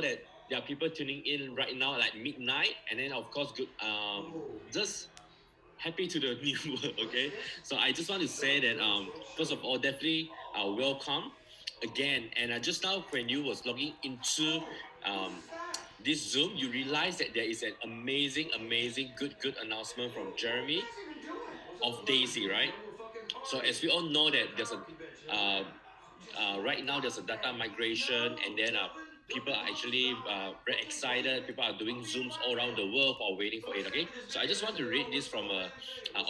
that there are people tuning in right now like midnight, and then of course good just happy to the new world. Okay, so I just want to say that first of all, definitely welcome again. And just now when you was logging into um this Zoom, you realize that there is an amazing good announcement from Jeremy of Daisy, right? So as we all know that there's a uh, right now there's a data migration, and then people are actually very excited. People are doing zooms all around the world while waiting for it. Okay, so I just want to read this from a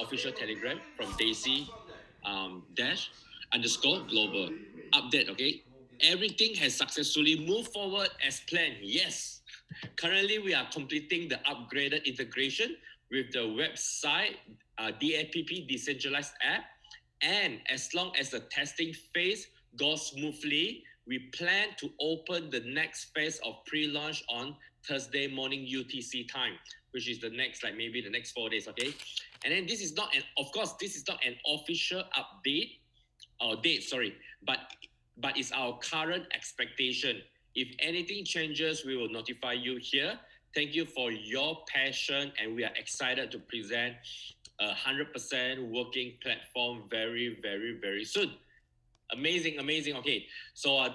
official telegram from Daisy dash underscore global update. Okay, everything has successfully moved forward as planned. Yes, currently we are completing the upgraded integration with the website DAPP decentralized app, and as long as the testing phase goes smoothly, we plan to open the next phase of pre-launch on Thursday morning UTC time, which is the next, like maybe the next 4 days, okay? And then this is not an, of course, this is not an official update or date, sorry, but it's our current expectation. If anything changes, we will notify you here. Thank you for your passion, and we are excited to present 100% working platform very soon. Amazing. Okay, so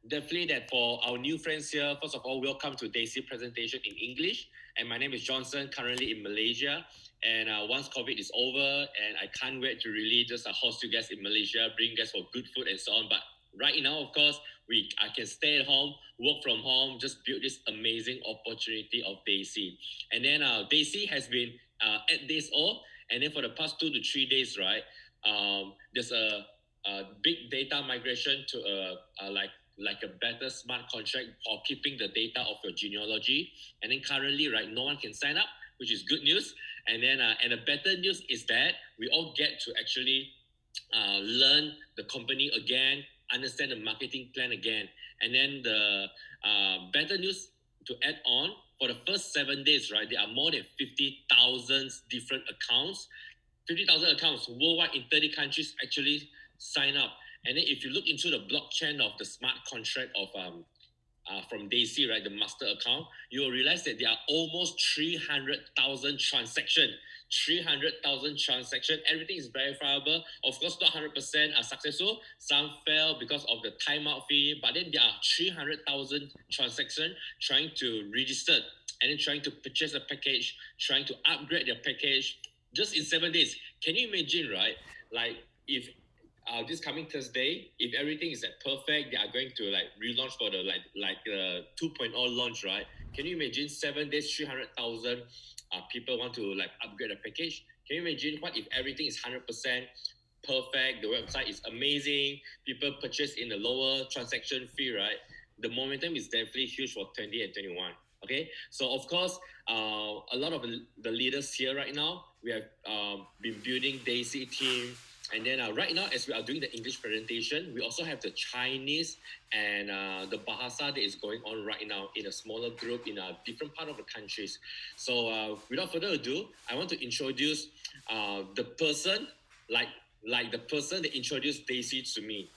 definitely that for our new friends here, first of all, welcome to Daisy presentation in English. And my name is Johnson, currently in Malaysia. And once COVID is over, and I can't wait to really just host you guys in Malaysia, bring guys for good food and so on. But right now, of course, I can stay at home, work from home, just build this amazing opportunity of Daisy. And then Daisy has been 8 days old, and then for the past 2 to 3 days, right? There's a big data migration to like a better smart contract for keeping the data of your genealogy. And then currently, right, no one can sign up, which is good news. And then and the better news is that we all get to actually learn the company again, understand the marketing plan again. And then the better news to add on, for the first 7 days, right, there are more than 50,000 different accounts, 50,000 accounts worldwide in 30 countries actually sign up. And then if you look into the blockchain of the smart contract of from Daisy, right, the master account, you will realize that there are almost 300,000 transactions. 300,000 transactions. Everything is verifiable. Of course, not 100% are successful. Some fail because of the timeout fee. But then there are 300,000 transactions trying to register and then trying to purchase a package, trying to upgrade their package just in 7 days. Can you imagine, right? Like if this coming Thursday, if everything is like perfect, they are going to like relaunch for the the 2.0 launch, right? Can you imagine 7 days, 300,000 people want to like upgrade a package? Can you imagine what if everything is 100% perfect? The website is amazing. People purchase in the lower transaction fee, right? The momentum is definitely huge for 20 and 21. Okay, so of course, a lot of the leaders here right now, we have been building Daisy team, and then right now, as we are doing the English presentation, we also have the Chinese and the Bahasa that is going on right now in a smaller group in a different part of the countries. So without further ado, I want to introduce the person, like the person that introduced Daisy to me.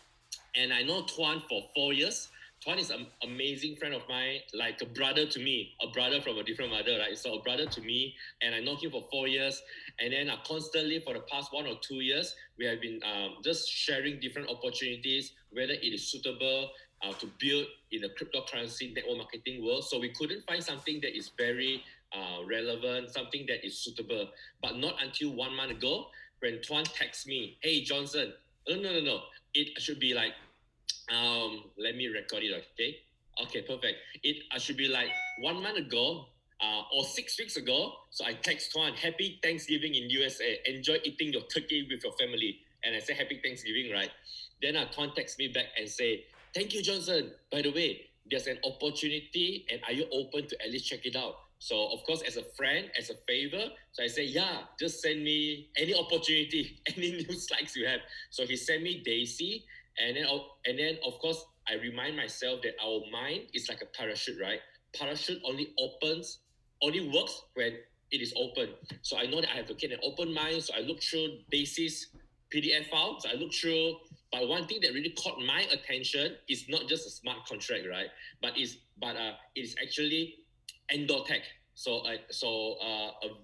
And I know Toan for 4 years. Tuan is an amazing friend of mine, like a brother to me, a brother from a different mother, right? So a brother to me, and I know him for 4 years. And then constantly for the past 1 or 2 years, we have been just sharing different opportunities, whether it is suitable to build in the cryptocurrency network marketing world. So we couldn't find something that is very relevant, something that is suitable. But not until 1 month ago, when Tuan texts me, "Hey Johnson, no, it should be like let me record it, okay? Okay, perfect. It should be like 1 month ago or 6 weeks ago. So I text Tuan, "Happy Thanksgiving in USA. Enjoy eating your turkey with your family." And I say Happy Thanksgiving, right? Then Tuan texts me back and say, "Thank you, Johnson. By the way, there's an opportunity, and are you open to at least check it out?" So of course, as a friend, as a favor, so I say, "Yeah, just send me any opportunity, any new slides you have." So he sent me Daisy, and then of course I remind myself that our mind is like a parachute, right? Parachute only works when it is open. So I know that I have to get an open mind. So I look through basis PDF file. So I looked through, but one thing that really caught my attention is not just a smart contract, right? It's actually Endotech. A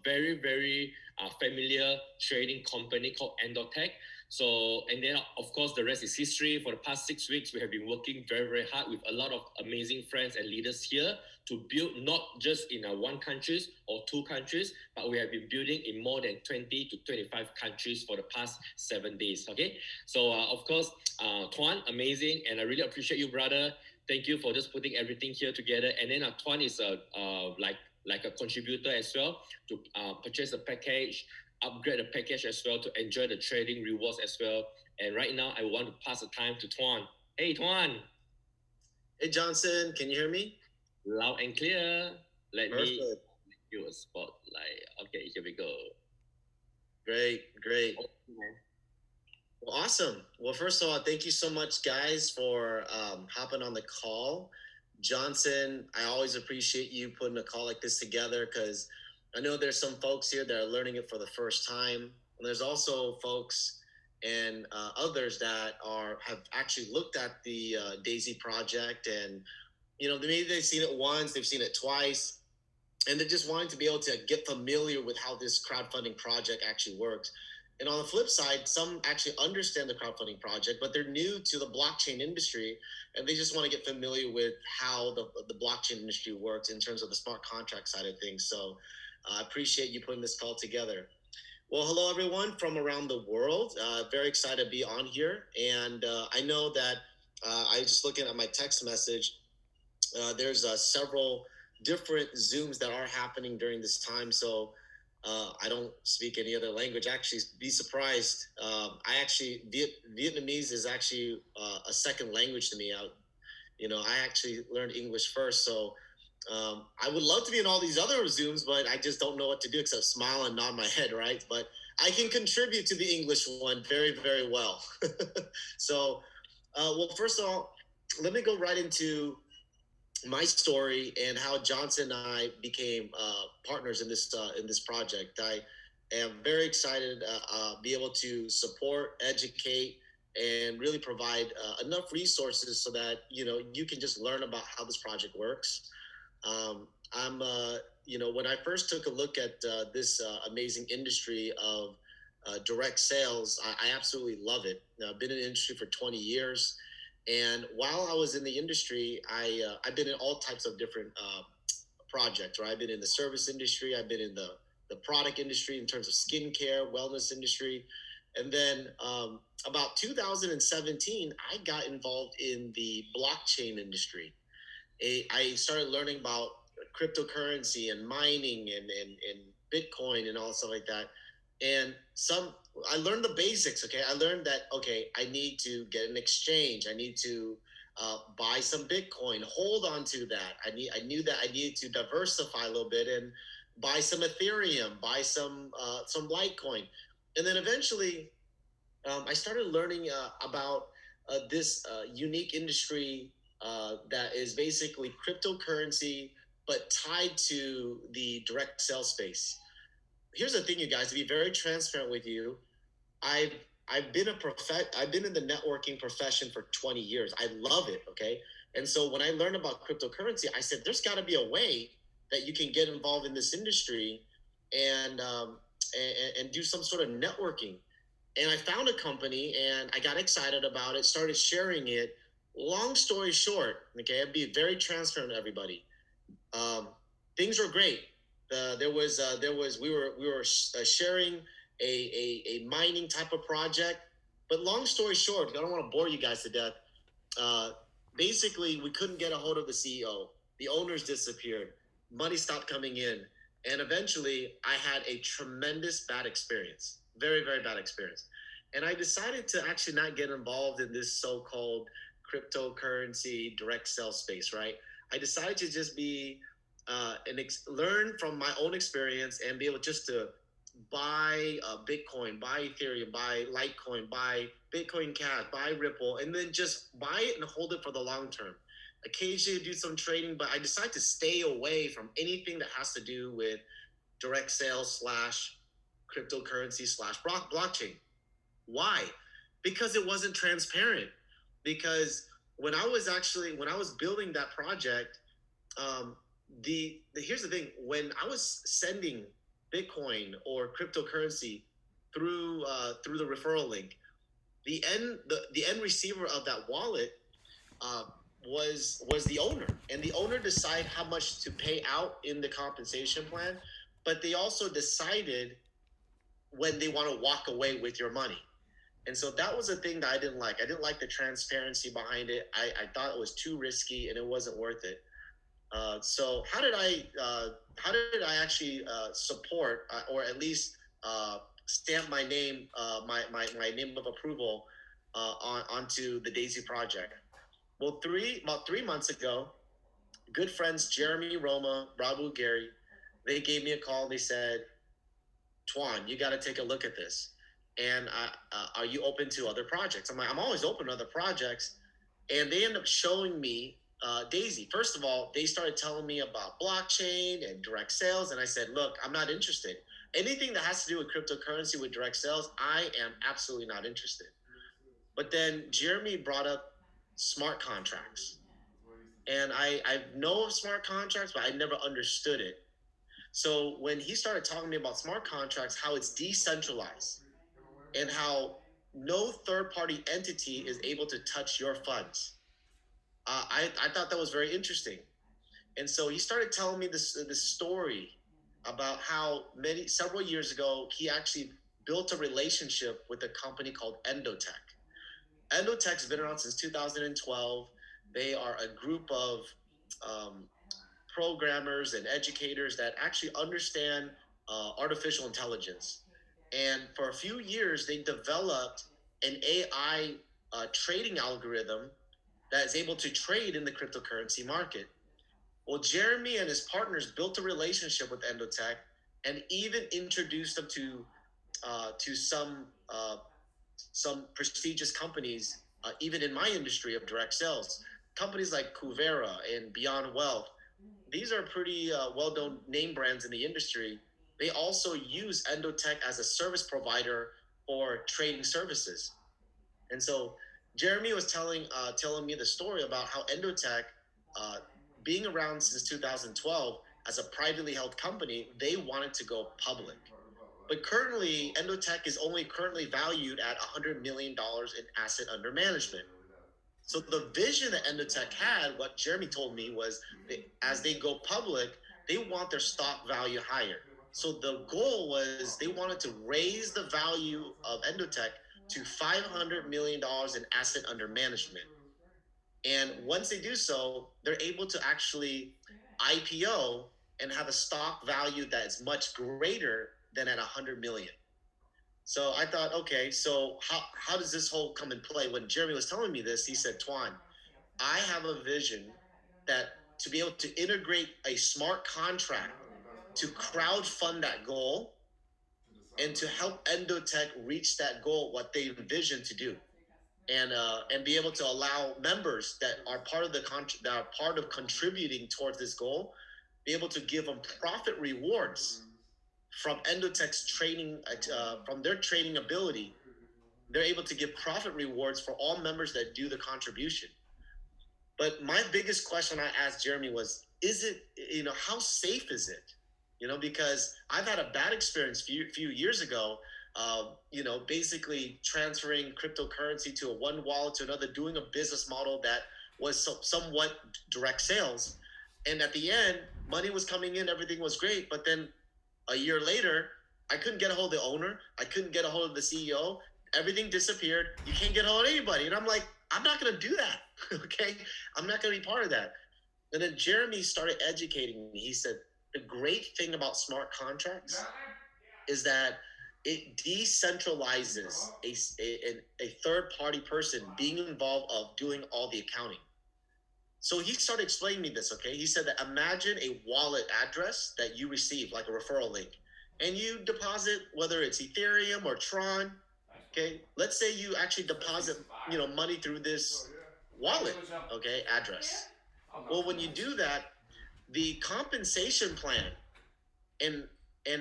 very very familiar trading company called Endotech. So, and then of course the rest is history. For the past 6 weeks, we have been working very very hard with a lot of amazing friends and leaders here to build not just in one countries or two countries, but we have been building in more than 20 to 25 countries for the past 7 days. Okay, so of course, Toan, amazing, and I really appreciate you, brother. Thank you for just putting everything here together. And then Toan is a like a contributor as well to purchase a package, upgrade the package as well to enjoy the trading rewards as well. And right now, I want to pass the time to Toan. Hey, Toan. Hey, Johnson, can you hear me? Loud and clear. Let Perfect. me give a spotlight. Okay, here we go. Great. Well, awesome. Well, first of all, thank you so much, guys, for hopping on the call. Johnson, I always appreciate you putting a call like this together because I know there's some folks here that are learning it for the first time. And there's also folks and others that have actually looked at the Daisy project, and maybe they've seen it once, they've seen it twice, and they're just wanting to be able to get familiar with how this crowdfunding project actually works. And on the flip side, some actually understand the crowdfunding project, but they're new to the blockchain industry, and they just want to get familiar with how the blockchain industry works in terms of the smart contract side of things. So I appreciate you putting this call together. Well, hello everyone from around the world. Very excited to be on here, and I know that I was just looking at my text message. There's several different Zooms that are happening during this time. So I don't speak any other language. Actually, be surprised. I actually Vietnamese is actually a second language to me. I actually learned English first, so I would love to be in all these other Zooms, but I just don't know what to do except smile and nod my head, right? But I can contribute to the English one very, very well. So, well, first of all, let me go right into my story and how Johnson and I became partners in this project. I am very excited be able to support, educate, and really provide enough resources so that you can just learn about how this project works. I'm when I first took a look at this amazing industry of direct sales, I absolutely love it. I've been in the industry for 20 years. And while I was in the industry, I've been in all types of different projects. Right, I've been in the service industry, I've been in the product industry in terms of skincare, wellness industry, and then about 2017, I got involved in the blockchain industry. I started learning about cryptocurrency and mining and Bitcoin and all stuff like that. And I learned the basics. Okay, I learned that I need to get an exchange. I need to buy some Bitcoin, hold on to that. I knew that I needed to diversify a little bit and buy some Ethereum, buy some Litecoin, and then eventually I started learning about this unique industry that is basically cryptocurrency, but tied to the direct sales space. Here's the thing, you guys. To be very transparent with you, I've I've been in the networking profession for 20 years. I love it. Okay, and so when I learned about cryptocurrency, I said there's got to be a way that you can get involved in this industry and and do some sort of networking. And I found a company and I got excited about it, started sharing it. Long story short, okay, I'd be very transparent to everybody. Um, Things were great. We were sharing a mining type of project, but long story short, I don't want to bore you guys to death. Uh, Basically, we couldn't get a hold of the CEO. The owners disappeared. Money stopped coming in, and eventually, I had a tremendous bad experience. Very, very bad experience. And I decided to actually not get involved in this so-called cryptocurrency direct sell space. Right? I decided to just be learn from my own experience and be able just to buy Bitcoin, buy Ethereum, buy Litecoin, buy Bitcoin Cash, buy Ripple, and then just buy it and hold it for the long term. Occasionally do some trading, but I decide to stay away from anything that has to do with direct sales slash cryptocurrency slash blockchain. Why? Because it wasn't transparent. Because when I was building that project, the here's the thing: when I was sending Bitcoin or cryptocurrency through the referral link, the end receiver of that wallet uh, was the owner, and the owner decided how much to pay out in the compensation plan, but they also decided when they want to walk away with your money. And so that was a thing that I didn't like. I didn't like the transparency behind it. I thought it was too risky and it wasn't worth it. So how did I actually support or at least stamp my name my name of approval onto the Daisy project? Well, about 3 months ago, good friends Jeremy Roma, Rabu Gary, they gave me a call. They said, Toan, you got to take a look at this. And are you open to other projects? I'm like, I'm always open to other projects. And they end up showing me Daisy. First of all, they started telling me about blockchain and direct sales. And I said, look, I'm not interested. Anything that has to do with cryptocurrency with direct sales, I am absolutely not interested. But then Jeremy brought up smart contracts. And I know of smart contracts, but I never understood it. So when he started talking to me about smart contracts, how it's decentralized and how no third party entity is able to touch your funds, I thought that was very interesting. And so he started telling me this story about how several years ago he actually built a relationship with a company called Endotech. Endotech's been around since 2012. They are a group of um, programmers and educators that actually understand artificial intelligence. And for a few years, they developed an AI trading algorithm that is able to trade in the cryptocurrency market. Well, Jeremy and his partners built a relationship with Endotech and even introduced them to some prestigious companies, even in my industry of direct sales, companies like Kuvera and Beyond Wealth. These are pretty well-known name brands in the industry. They also use Endotech as a service provider for trading services. And so Jeremy was telling me the story about how Endotech, uh, being around since 2012 as a privately held company, they wanted to go public. But currently, Endotech is only currently valued at $100 million in asset under management. So the vision that Endotech had, what Jeremy told me was, as they go public, they want their stock value higher. So the goal was they wanted to raise the value of Endotech to $500 million in asset under management. And once they do so, they're able to actually IPO and have a stock value that is much greater than at 100 million. So I thought, okay, so how does this whole come in play? When Jeremy was telling me this, he said, Twan, I have a vision that to be able to integrate a smart contract to crowd fund that goal and to help Endotech reach that goal, what they envision to do, and be able to allow members that are part of that are part of contributing towards this goal, be able to give them profit rewards from Endotech's training, from their trading ability. They're able to give profit rewards for all members that do the contribution. But my biggest question I asked Jeremy was, is it, how safe is it? Because I've had a bad experience few years ago, basically transferring cryptocurrency to a one wallet to another, doing a business model that was somewhat direct sales. And at the end, money was coming in, everything was great. But then a year later, I couldn't get a hold of the owner. I couldn't get a hold of the CEO. Everything disappeared. You can't get a hold of anybody. And I'm like, I'm not going to do that. Okay. I'm not going to be part of that. And then Jeremy started educating me. He said, the great thing about smart contracts is that it decentralizes a third party person being involved of doing all the accounting. So he started explaining me this, okay? He said that imagine a wallet address that you receive, like a referral link, and you deposit, whether it's Ethereum or Tron, okay? Let's say you actually deposit, money through this wallet, okay, address. Well, when you do that, the compensation plan and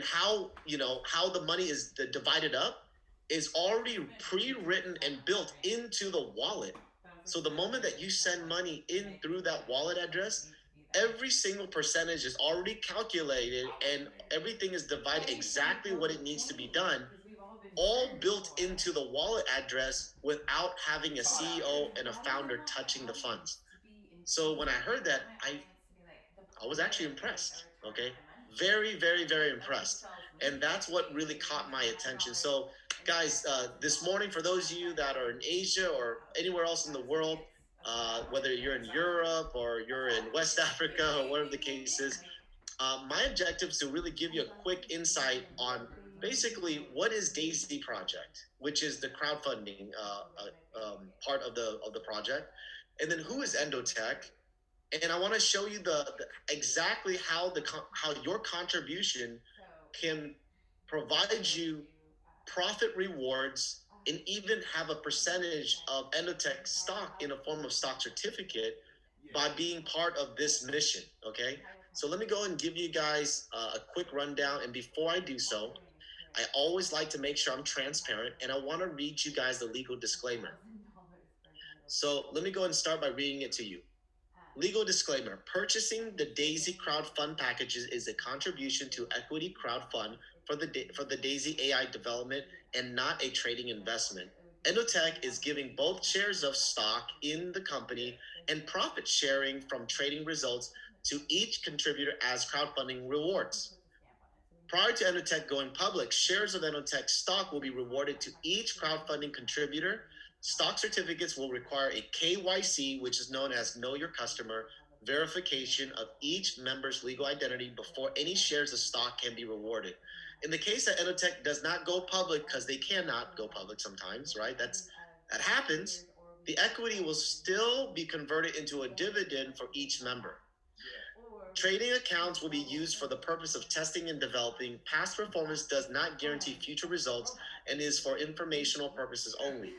how the money is divided up, is already pre-written and built into the wallet. So the moment that you send money in through that wallet address, every single percentage is already calculated and everything is divided exactly what it needs to be done, all built into the wallet address without having a CEO and a founder touching the funds. So when I heard that, I was actually impressed. Okay, very, very, very impressed, and that's what really caught my attention. So, guys, this morning, for those of you that are in Asia or anywhere else in the world, whether you're in Europe or you're in West Africa or whatever the case is, my objective is to really give you a quick insight on basically what is Daisy Project, which is the crowdfunding part of the project, and then who is Endotech, and I want to show you the exactly how how your contribution can provide you profit rewards and even have a percentage of Endotech stock in a form of stock certificate by being part of this mission. Okay, so let me go and give you guys a quick rundown. And before I do so, I always like to make sure I'm transparent, and I want to read you guys the legal disclaimer. So let me go and start by reading it to you. Legal disclaimer: purchasing the Daisy crowdfund packages is a contribution to equity crowdfund for the Daisy AI development and not a trading investment. Endotech is giving both shares of stock in the company and profit sharing from trading results to each contributor as crowdfunding rewards. Prior to Endotech going public, shares of Endotech stock will be rewarded to each crowdfunding contributor. Stock certificates will require a KYC, which is known as Know Your Customer, verification of each member's legal identity before any shares of stock can be rewarded. In the case that Endotech does not go public, because they cannot go public sometimes, right? That happens. The equity will still be converted into a dividend for each member. Trading accounts will be used for the purpose of testing and developing. Past performance does not guarantee future results and is for informational purposes only.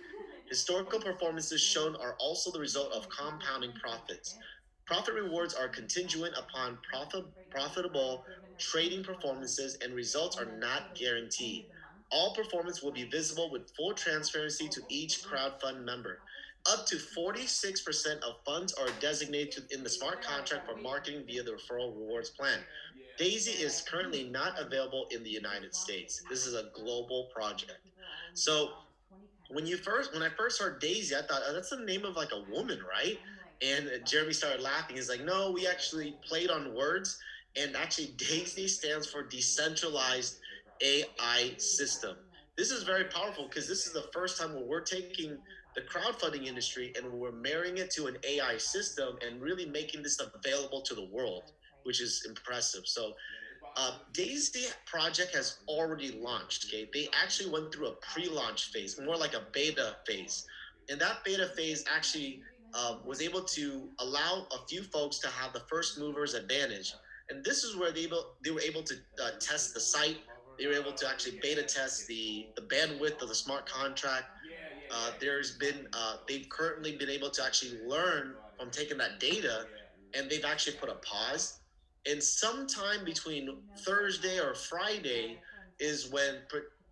Historical performances shown are also the result of compounding profits. Profit rewards are contingent upon profitable trading performances, and results are not guaranteed. All performance will be visible with full transparency to each crowdfund member. Up to 46% of funds are designated in the smart contract for marketing via the referral rewards plan. Daisy is currently not available in the United States. This is a global project. So when I first heard Daisy, I thought, oh, that's the name of like a woman, right? And Jeremy started laughing. He's like, no, we actually played on words, and actually Daisy stands for decentralized AI system. This is very powerful because this is the first time where we're taking the crowdfunding industry and we're marrying it to an AI system and really making this available to the world, which is impressive. So Daisy project has already launched. Okay, they actually went through a pre-launch phase, more like a beta phase, and that beta phase actually was able to allow a few folks to have the first movers advantage. And this is where they were able to test the site. They were able to actually beta test the bandwidth of the smart contract. They've currently been able to actually learn from taking that data, and they've actually put a pause. And sometime between Thursday or Friday is when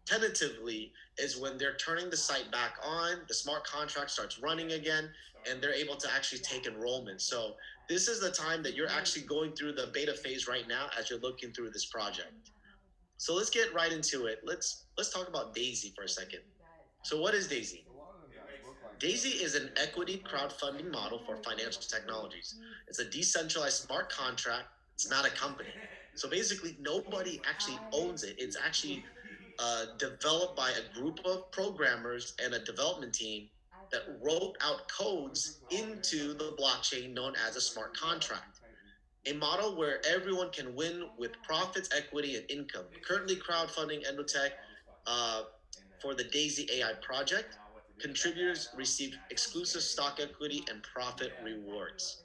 tentatively is when they're turning the site back on, the smart contract starts running again, and they're able to actually take enrollment. So this is the time that you're actually going through the beta phase right now as you're looking through this project. So let's get right into it. Let's talk about Daisy for a second. So what is Daisy? Daisy is an equity crowdfunding model for financial technologies. It's a decentralized smart contract. It's not a company. So basically, nobody actually owns it. It's actually developed by a group of programmers and a development team that wrote out codes into the blockchain known as a smart contract. A model where everyone can win with profits, equity, and income. Currently crowdfunding Endotech uh, for the Daisy AI project. Contributors receive exclusive stock equity and profit rewards.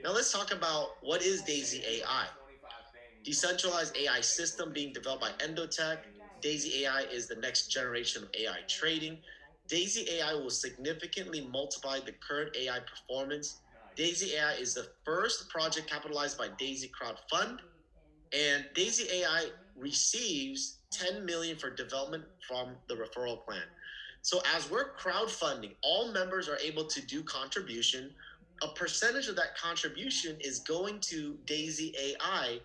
Now let's talk about what is Daisy AI. Decentralized AI system being developed by Endotech. Daisy AI is the next generation of AI trading. Daisy AI will significantly multiply the current AI performance. Daisy AI is the first project capitalized by Daisy Crowd Fund. And Daisy AI receives 10 million for development from the referral plan. So as we're crowdfunding, all members are able to do contribution. A percentage of that contribution is going to Daisy AI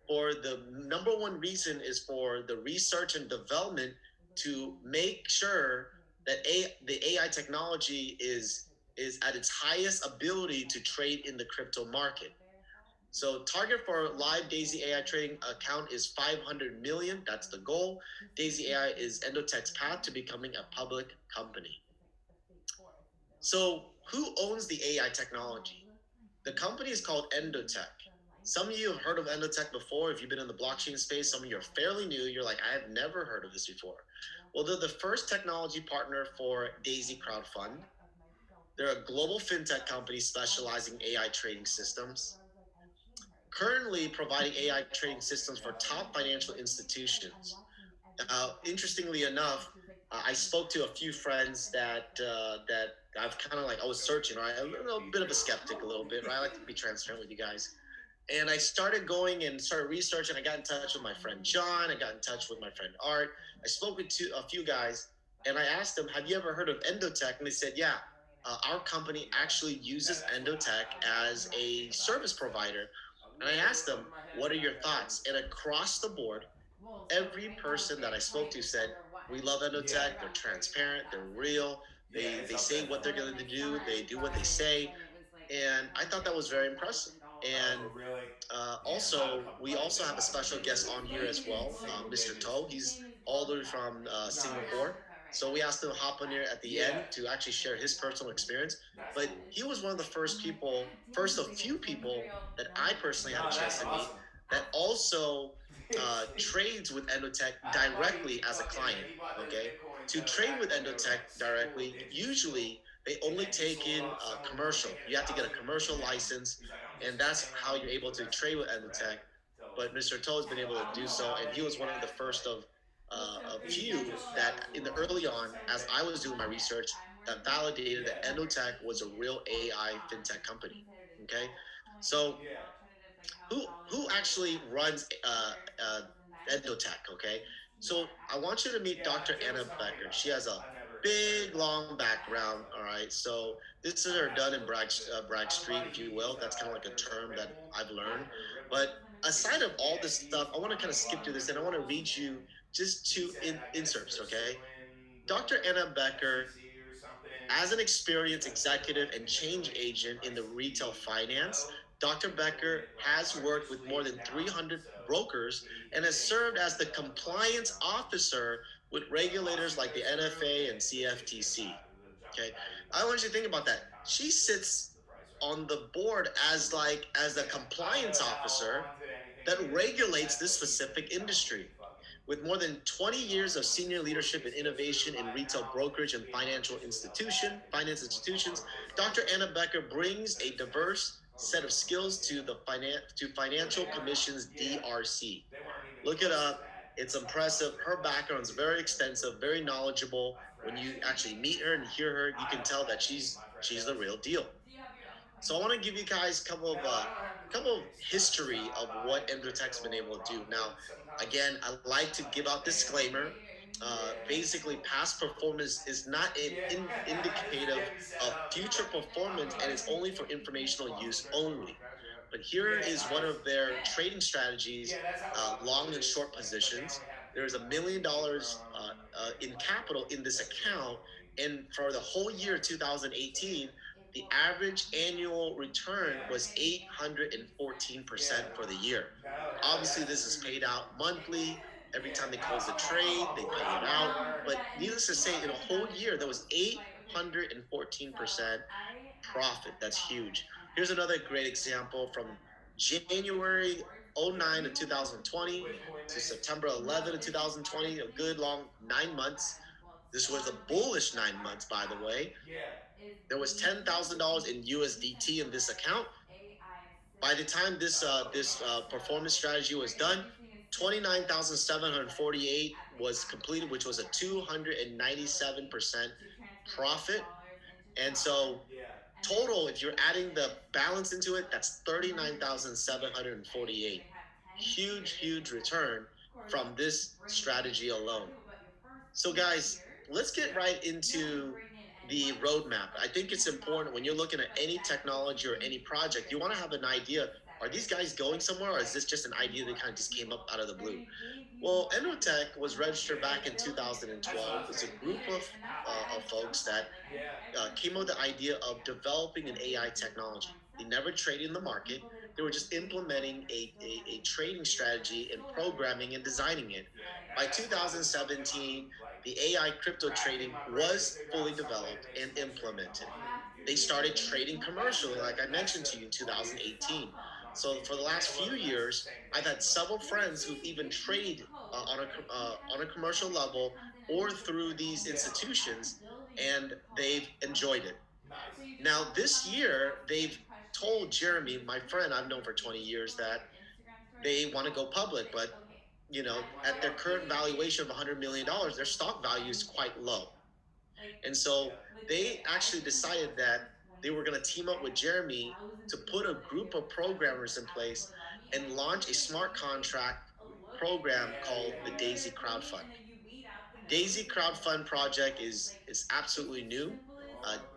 for the number one reason is for the research and development to make sure that the AI technology is at its highest ability to trade in the crypto market. So target for live Daisy AI trading account is 500 million. That's the goal. Daisy AI is Endotech's path to becoming a public company. So who owns the AI technology? The company is called Endotech. Some of you have heard of Endotech before. If you've been in the blockchain space, some of you are fairly new. You're like, I have never heard of this before. Well, they're the first technology partner for Daisy Crowdfund. They're a global fintech company specializing in AI trading systems, currently providing AI trading systems for top financial institutions. Interestingly enough, I spoke to a few friends that I've kind of like I was searching, right, a little bit of a skeptic, a little bit, right. I like to be transparent with you guys, and I started going and started researching. I got in touch with my friend John. I got in touch with my friend Art. I spoke with a few guys, and I asked them, "Have you ever heard of Endotech?" And they said, "Yeah, our company actually uses Endotech as a service provider." And I asked them, "What are your thoughts?" And across the board, every person that I spoke to said, "We love Endotech. They're transparent. They're real. They say what they're going to do. They do what they say." And I thought that was very impressive. And also, we also have a special guest on here as well, Mr. Toe. He's all the way from Singapore. So we asked him to hop on here at the end Yeah. to actually share his personal experience. That's But cool. he was one of the first people, first of few people that I personally had a No, that's chance to meet awesome. that also trades with Endotech I thought directly he as a fucking client. he bought those Okay, bitcoins to trade back with when they were Endotech like school directly, interesting, usually they and only then he take sold in off some of them when commercial. they hit You have to get a 1,000, commercial and then license, he's like, I'm and just gonna that's hang how around you're you for able the to rest of trade my with life Endotech. forever. So But Mr. Toe has been able to I don't do know so, how and he many he was one of the has, first but of a he few just that travels the in the world early and on, stuff. as I was doing my research, that validated that Yeah, Endotech was a real AI fintech company. Okay, so yeah. who actually runs Endotech? Okay, so I want you to meet Yeah, Dr. Joe Anna was telling me Becker. about She that. has a I never big, met him, long background. All right, so this is her kind done of in looked like Bragg I have a Street, buddy. if you will. He's That's kind of like a there's a term that Ripple I've learned. or But Ripple. aside of all this stuff, He's I want to kind of running a skip lot through of this, and I want to Ripples, read you and just he two said I guess inserts. they're Okay, suing Dr. the Anna Becker, SEC or something as an experienced because they're executive like and change manipulating the agent in the price to retail be finance, low Dr. and pulling Becker it like has worked with more artificially than down. 300 So brokers and he has thinks served as like the fucking compliance officer with a regulators lawsuit like the goes through, NFA and the shit's gonna CFTC. jump in Okay, value I by want you like to think about that. 10 She times sits the price right on now. the board as like as the Yeah, I don't compliance know how officer haunted anything that is, but regulates that's this what he's been specific telling me. industry. It's fucking With more than 20 years of when this senior court leadership case and goes through innovation in live retail now, it's brokerage gonna and be an financial artificially low value because finance once the institutions, articles are Dr. over, Anna Becker brings then a it's gonna diverse set of erode. But skills to yeah, the but Financial Commission's yeah, DRC. they weren't even Look it close to up. that It's fucking impressive. monster Her that background is Daisy very is extensive, for very like knowledgeable. a When you fraction. actually meet her and hear her, you I can don't tell that have any. My friend she's the does. real deal. So I want to give you guys No, I don't have the couple of Coinbase stuff. It's history I of buy what the Endotech's been able to do. Now, Robinhood sometimes. again, I like to give out And disclaimer. yeah, Basically, past performance is not an yeah, it's indicative getting set of up. future I'm performance, and like, it's only for it's informational possible use Bitcoin will only. crash. Yeah, But here yeah, is one nice. of their trading strategies, Yeah, that's how Robinhood long and is. short Like, but they only positions. have There is people wanting to get $1 million from and in like capital go in this account, exponentially and for the whole year farther. 2018, So the average annual return yeah, was 814% yeah. for the year. Hell Obviously, yeah, this is paid out monthly. Every yeah. time they close the trade, Oh, they pay it out. brother. But needless to say, in a whole year, there was Yeah. 814% profit. That's huge. Here's another great example from January 09 to 2020 With to Coinbase. September 11 to 2020, a good long 9 months. This was a bullish 9 months, by the way. Yeah. There was $10,000 in USDT in this account. By the time this performance strategy was done, 29,748 was completed, which was a 297% profit. And so Yeah. total, if you're adding the balance into it, that's 39,748. huge return from this strategy alone. So, guys, let's get right into the roadmap. I think it's important when you're looking at any technology or any project, you want to have an idea. Are these guys going somewhere, or is this just an idea that kind of just came up out of the blue? Well, Enotech was registered back in 2012. It's a group of folks that came up with the idea of developing an AI technology. They never traded in the market. They were just implementing a trading strategy and programming and designing it. By 2017, the AI crypto trading was fully developed and implemented. They started trading commercially, like I mentioned to you, in 2018. So for the last few years, I've had several friends who've even traded on a commercial level or through these institutions, and they've enjoyed it. Now, this year, they've told Jeremy, my friend I've known for 20 years, that they want to go public, but at their current valuation of $100 million, their stock value is quite low. And so they actually decided that they were going to team up with Jeremy to put a group of programmers in place and launch a smart contract program called the Daisy Crowdfund. Daisy Crowdfund project is absolutely new,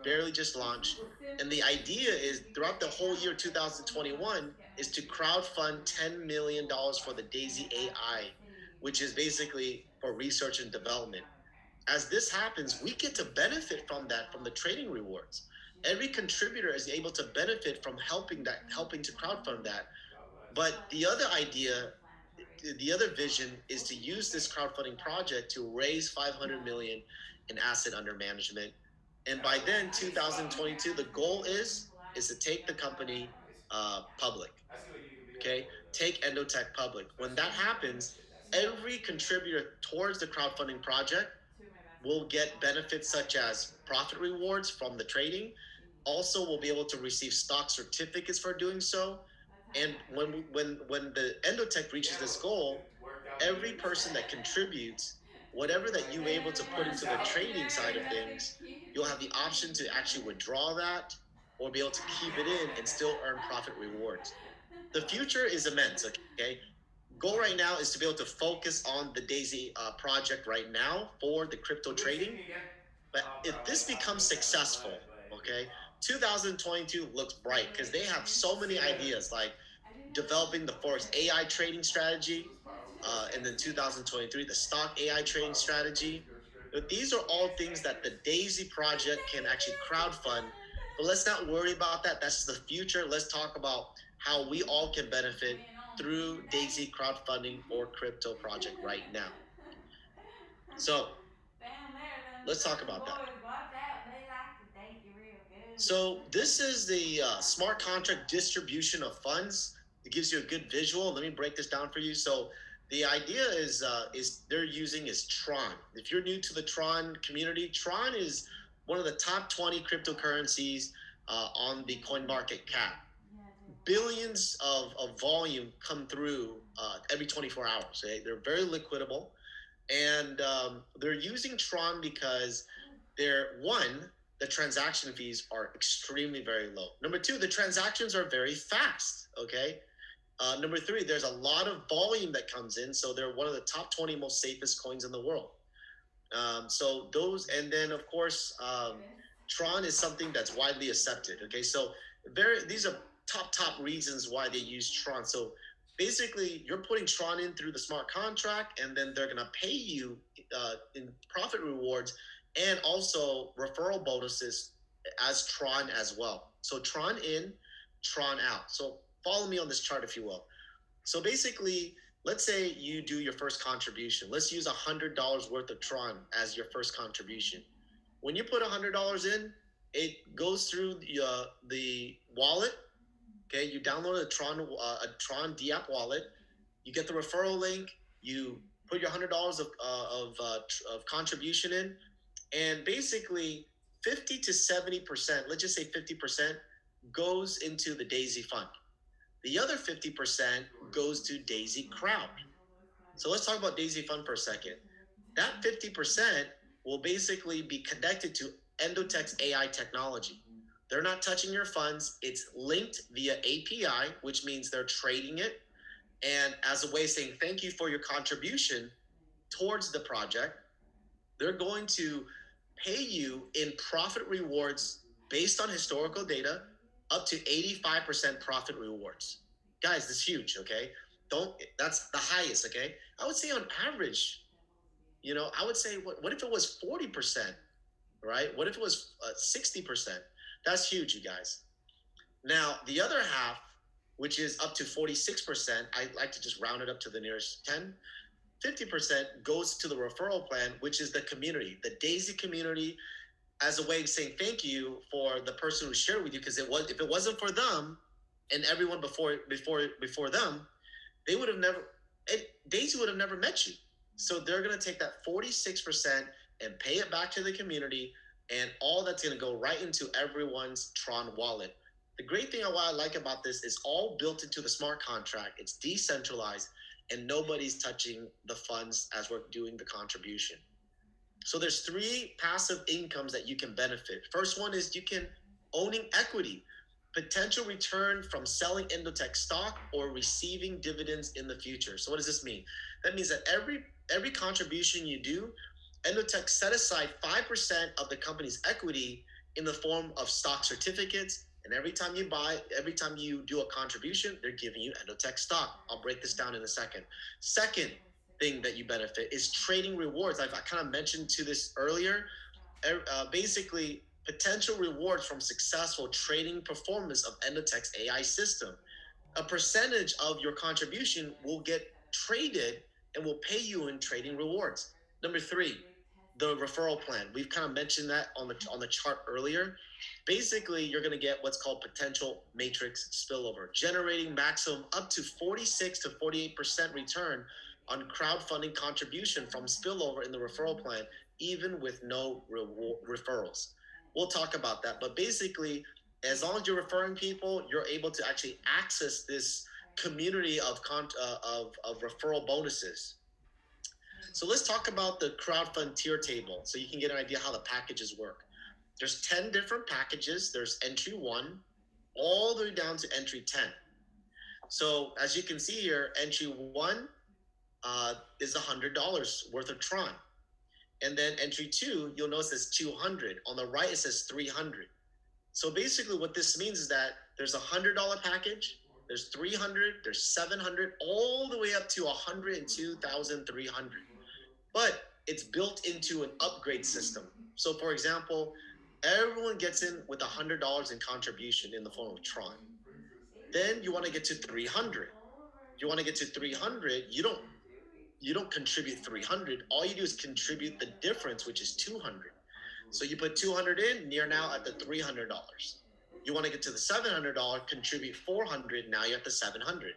barely just launched, and the idea is throughout the whole year 2021 is to crowdfund $10 million for the Daisy AI, which is basically for research and development. As this happens, we get to benefit from that from the trading rewards. Every contributor is able to benefit from helping to crowdfund that. But the other vision is to use this crowdfunding project to raise 500 million in asset under management, and by then 2022 the goal is to take the company public. Okay, take Endotech public. When that happens, every contributor towards the crowdfunding project will get benefits such as profit rewards from the trading. Also, we'll be able to receive stock certificates for doing so. And when the Endotech reaches this goal, every person that contributes, whatever that you're able to put into the trading side of things, you'll have the option to actually withdraw that or be able to keep it in and still earn profit rewards. The future is immense. Okay, goal right now is to be able to focus on the Daisy project right now for the crypto trading. But if this becomes successful, okay, 2022 looks bright because they have so many ideas like developing the Forex AI trading strategy, and then 2023 the stock AI trading strategy. But these are all things that the Daisy project can actually crowdfund. But let's not worry about that. That's the future. Let's talk about how we all can benefit through Daisy crowdfunding or crypto project right now. So let's talk about that. So this is the smart contract distribution of funds. It gives you a good visual. Let me break this down for you. So the idea is they're using is Tron. If you're new to the Tron community, Tron is one of the top 20 cryptocurrencies on the coin market cap. Billions of volume come through every 24 hours. Okay? They're very liquidable, and they're using Tron because they're one, the transaction fees are extremely very low. Number two, the transactions are very fast. Okay. Number three, there's a lot of volume that comes in, so they're one of the top 20 most safest coins in the world. So those, and then of course, Tron is something that's widely accepted. Okay, so these are top reasons why they use Tron. So basically, you're putting Tron in through the smart contract, and then they're gonna pay you in profit rewards and also referral bonuses as Tron as well. So Tron in, Tron out. So follow me on this chart, if you will. So basically, let's say you do your first contribution. Let's use $100 worth of Tron as your first contribution. When you put $100 in, it goes through the wallet. Okay, you download a Tron DApp wallet. You get the referral link. You put your $100 of contribution in, and basically 50 to 70%, let's just say 50%, goes into the Daisy fund. The other 50% goes to Daisy Crowd. So let's talk about Daisy Fund for a second. That 50% will basically be connected to Endotech's AI technology. They're not touching your funds. It's linked via API, which means they're trading it. And as a way of saying thank you for your contribution towards the project, they're going to pay you in profit rewards based on historical data up to 85% profit rewards. Guys, this is huge, okay? Don't That's the highest, okay? I would say on average, I would say what if it was 40%, right? What if it was 60%? That's huge, you guys. Now, the other half, which is up to 46%, I like to just round it up to the nearest 10. 50% goes to the referral plan, which is the community, the Daisy community, as a way of saying thank you for the person who shared with you. Because if it wasn't for them and everyone before them, they would have never Daisy would have never met you. So they're going to take that 46% and pay it back to the community, and all that's going to go right into everyone's Tron wallet. The great thing what I like about this is all built into the smart contract. It's decentralized, and nobody's touching the funds as we're doing the contribution. So there's three passive incomes that you can benefit. First one is you can owning equity, potential return from selling Endotech stock or receiving dividends in the future. So what does this mean? That means that every contribution you do, Endotech set aside 5% of the company's equity in the form of stock certificates. And every time you do a contribution, they're giving you Endotech stock. I'll break this down in a second. Second thing that you benefit is trading rewards. I kind of mentioned to this earlier. Basically, potential rewards from successful trading performance of Endotech's AI system. A percentage of your contribution will get traded and will pay you in trading rewards. Number three, the referral plan. We've kind of mentioned that on the chart earlier. Basically, you're going to get what's called potential matrix spillover, generating maximum up to 46 to 48% return on crowdfunding contribution from spillover in the referral plan, even with no referrals. We'll talk about that. But basically, as long as you're referring people, you're able to actually access this community of referral bonuses. So let's talk about the crowdfund tier table so you can get an idea how the packages work. There's 10 different packages. There's entry 1 all the way down to entry 10. So as you can see here, entry 1 is $100 worth of Tron. And then entry 2, you'll notice it's 200. On the right, it says 300. So basically what this means is that there's a $100 package, there's 300, there's 700, all the way up to 102,300. But it's built into an upgrade system. So for example, everyone gets in with $100 in contribution in the form of Tron. Then you want to get to 300. If you want to get to 300, you don't contribute 300. All you do is contribute the difference, which is 200. So you put 200 in, you're now at the $300. You want to get to the $700, contribute 400, now you're at the 700.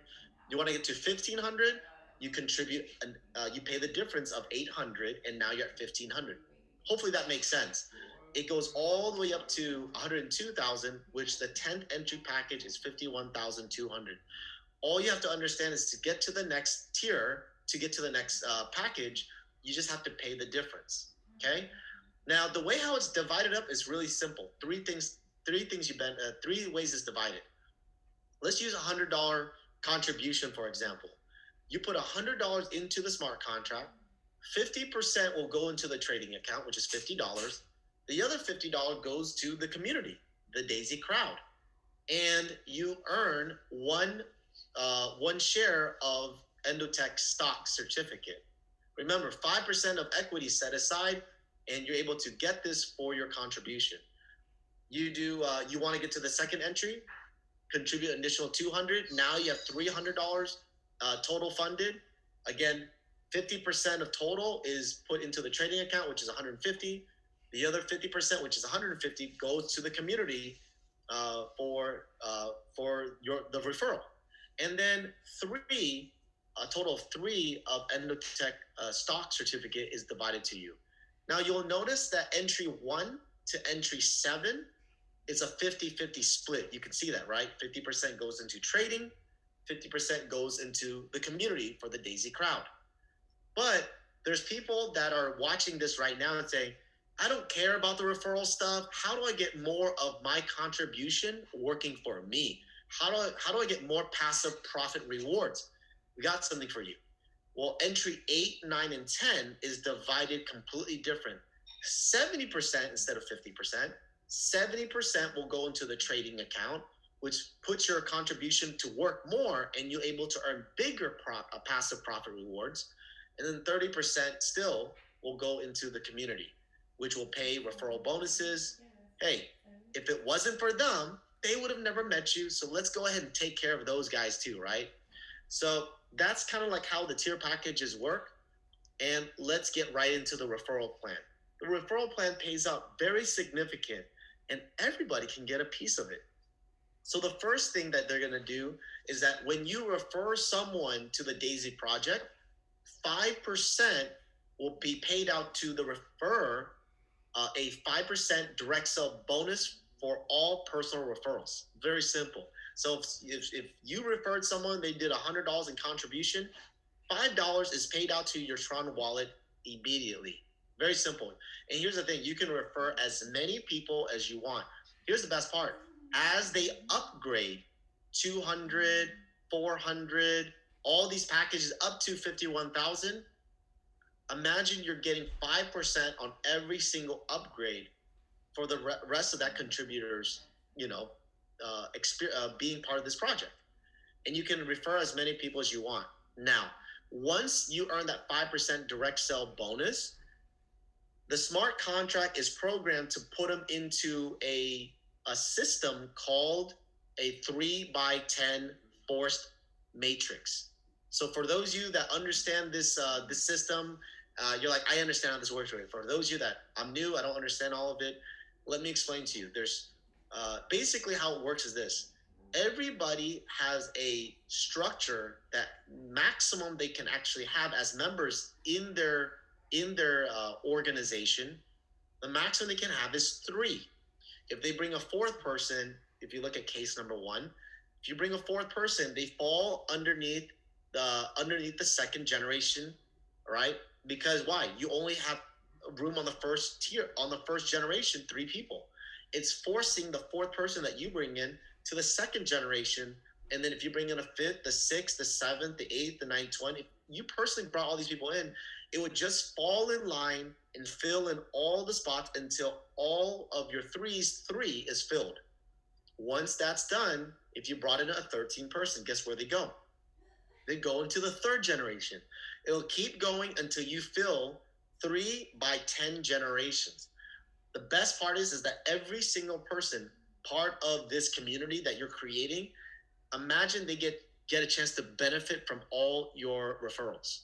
You want to get to 1500, you contribute, you pay the difference of 800, and now you're at 1500. Hopefully that makes sense. It goes all the way up to 102,000, which the 10th entry package is 51,200. All you have to understand is to get to the next tier, to get to the next package, you just have to pay the difference. Okay. Now the way how it's divided up is really simple. Three ways it's divided. Let's use $100 contribution for example. You put $100 into the smart contract. 50% will go into the trading account, which is $50. The other $50 goes to the community, the Daisy crowd, and you earn one share of Endotech stock certificate. Remember, 5% of equity set aside, and you're able to get this for your contribution. You want to get to the second entry, contribute an additional 200. Now you have $300 total funded. Again, 50% of total is put into the trading account, which is 150. The other 50%, which is 150, goes to the community for the referral. And then a total of 3 of Endotech stock certificate is divided to you. Now you'll notice that entry 1 to entry 7 is a 50-50 split. You can see that, right? 50% goes into trading, 50% goes into the community for the Daisy crowd. But there's people that are watching this right now and saying, I don't care about the referral stuff. How do I get more of my contribution working for me? How do I get more passive profit rewards? We got something for you. Well, entry 8, 9, and 10 is divided completely different. 70% instead of 50%. 70% will go into the trading account, which puts your contribution to work more and you're able to earn bigger passive profit rewards. And then 30% still will go into the community, which will pay referral bonuses. Hey, if it wasn't for them, they would have never met you. So let's go ahead and take care of those guys too, right? So that's kind of like how the tier packages work. And let's get right into the referral plan. The referral plan pays out very significant, and everybody can get a piece of it. So the first thing that they're going to do is that when you refer someone to the Daisy project, 5% will be paid out to the referrer, a 5% direct sell bonus for all personal referrals. Very simple. So if you referred someone, they did $100 in contribution, $5 is paid out to your Tron wallet immediately. Very simple. And here's the thing, you can refer as many people as you want. Here's the best part. As they upgrade 200, 400, all these packages up to 51,000, imagine you're getting 5% on every single upgrade for the rest of that contributors, being part of this project. And you can refer as many people as you want. Now, once you earn that 5% direct sell bonus, the smart contract is programmed to put them into a system called a 3x10 forced matrix. So for those of you that understand this system, you're like, I understand how this works. For those of you that I'm new, I don't understand all of it, let me explain to you. There's basically how it works is this. Everybody has a structure that maximum they can actually have as members in their organization. The maximum they can have is 3. If they bring a fourth person, if you look at case number 1, if you bring a fourth person, they fall underneath the second generation, right? Because why? You only have room on the first tier, on the first generation, 3 people. It's forcing the fourth person that you bring in to the second generation. And then if you bring in a fifth, the sixth, the seventh, the eighth, the ninth, 20, if you personally brought all these people in, it would just fall in line and fill in all the spots until all of your 3 is filled. Once that's done, if you brought in a 13 person, guess where they go? They go into the third generation. It'll keep going until you fill 3x10 generations. The best part is that every single person part of this community that you're creating, imagine they get a chance to benefit from all your referrals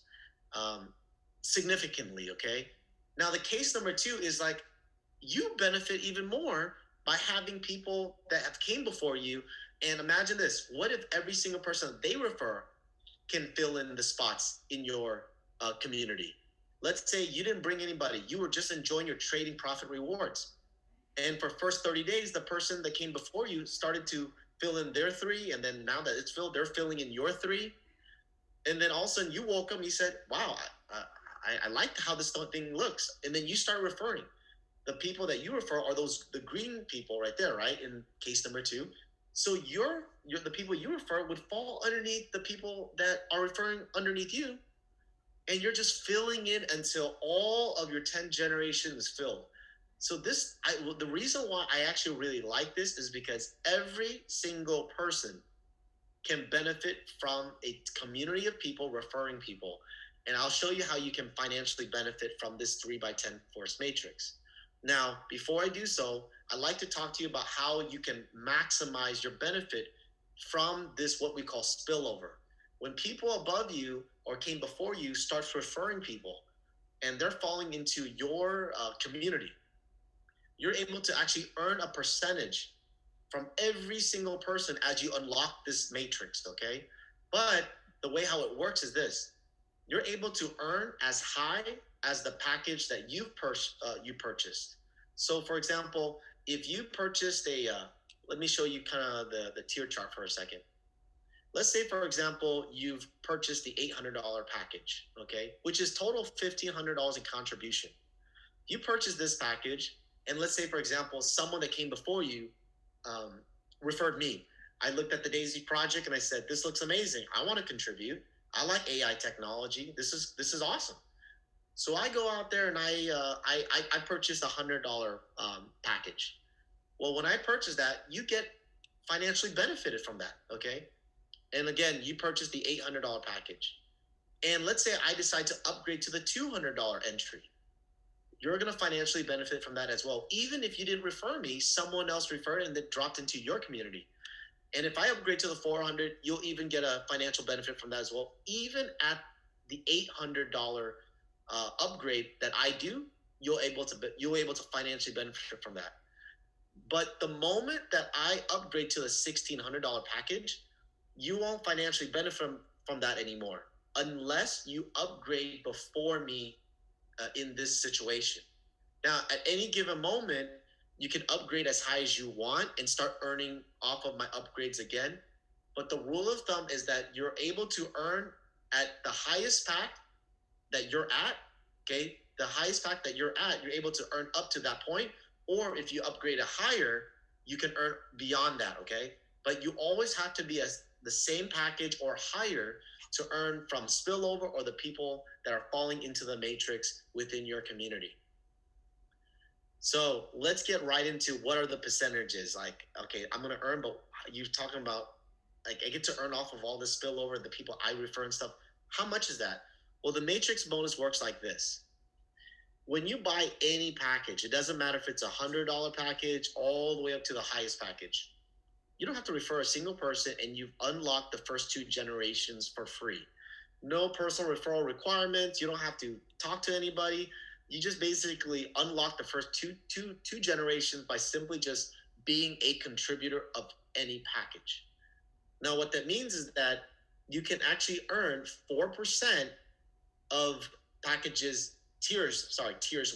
significantly. Okay, now the case number 2 is like you benefit even more by having people that have came before you. And imagine this, what if every single person they refer can fill in the spots in your community? Let's say you didn't bring anybody, you were just enjoying your trading profit rewards, and for first 30 days the person that came before you started to fill in their 3, and then now that it's filled, they're filling in your 3, and then all of a sudden you woke up and you said, wow, I like how this thing looks, and then you start referring. The people that you refer are the green people right there, right, in case number 2. So you're the people you refer would fall underneath the people that are referring underneath you, and you're just filling in until all of your 10 generations is filled. So the reason why I actually really like this is because every single person can benefit from a community of people referring people. And I'll show you how you can financially benefit from this 3x10 force matrix. Now, before I do so, I'd like to talk to you about how you can maximize your benefit from this, what we call spillover. When people above you or came before you starts referring people and they're falling into your community, you're able to actually earn a percentage from every single person as you unlock this matrix, okay? But the way how it works is this. You're able to earn as high as the package that you purchased. So for example, if you purchased let me show you kind of the tier chart for a second. Let's say, for example, you've purchased the $800 package, okay, which is total $1,500 in contribution. You purchase this package, and let's say, for example, someone that came before you referred me. I looked at the Daisy project and I said, this looks amazing. I want to contribute. I like AI technology. This is awesome. So I go out there and I purchased $100 package. Well, when I purchase that, you get financially benefited from that. Okay, and again, you purchase the $800 package, and let's say I decide to upgrade to the $200 entry. You're going to financially benefit from that as well. Even if you didn't refer me, someone else referred and then dropped into your community. And if I upgrade to the 400, you'll even get a financial benefit from that as well. Even at the $800 upgrade that I do, you'll able to financially benefit from that. But the moment that I upgrade to the $1,600 package, you won't financially benefit from that anymore unless you upgrade before me in this situation. Now, at any given moment, you can upgrade as high as you want and start earning off of my upgrades again. But the rule of thumb is that you're able to earn at the highest pack that you're at. Okay, the highest pack that you're at, you're able to earn up to that point. Or if you upgrade it higher, you can earn beyond that. Okay, but you always have to be as the same package or higher to earn from spillover or the people that are falling into the matrix within your community. So let's get right into what are the percentages. Like, okay, I'm gonna earn, but you're talking about like I get to earn off of all this spillover, the people I refer and stuff. How much is that? Well, the matrix bonus works like this. When you buy any package, it doesn't matter if it's $100 package all the way up to the highest package. You don't have to refer a single person, and you've unlocked the first two generations for free. No personal referral requirements. You don't have to talk to anybody. You just basically unlock the first two generations by simply just being a contributor of any package. Now, what that means is that you can actually earn 4% of packages tiers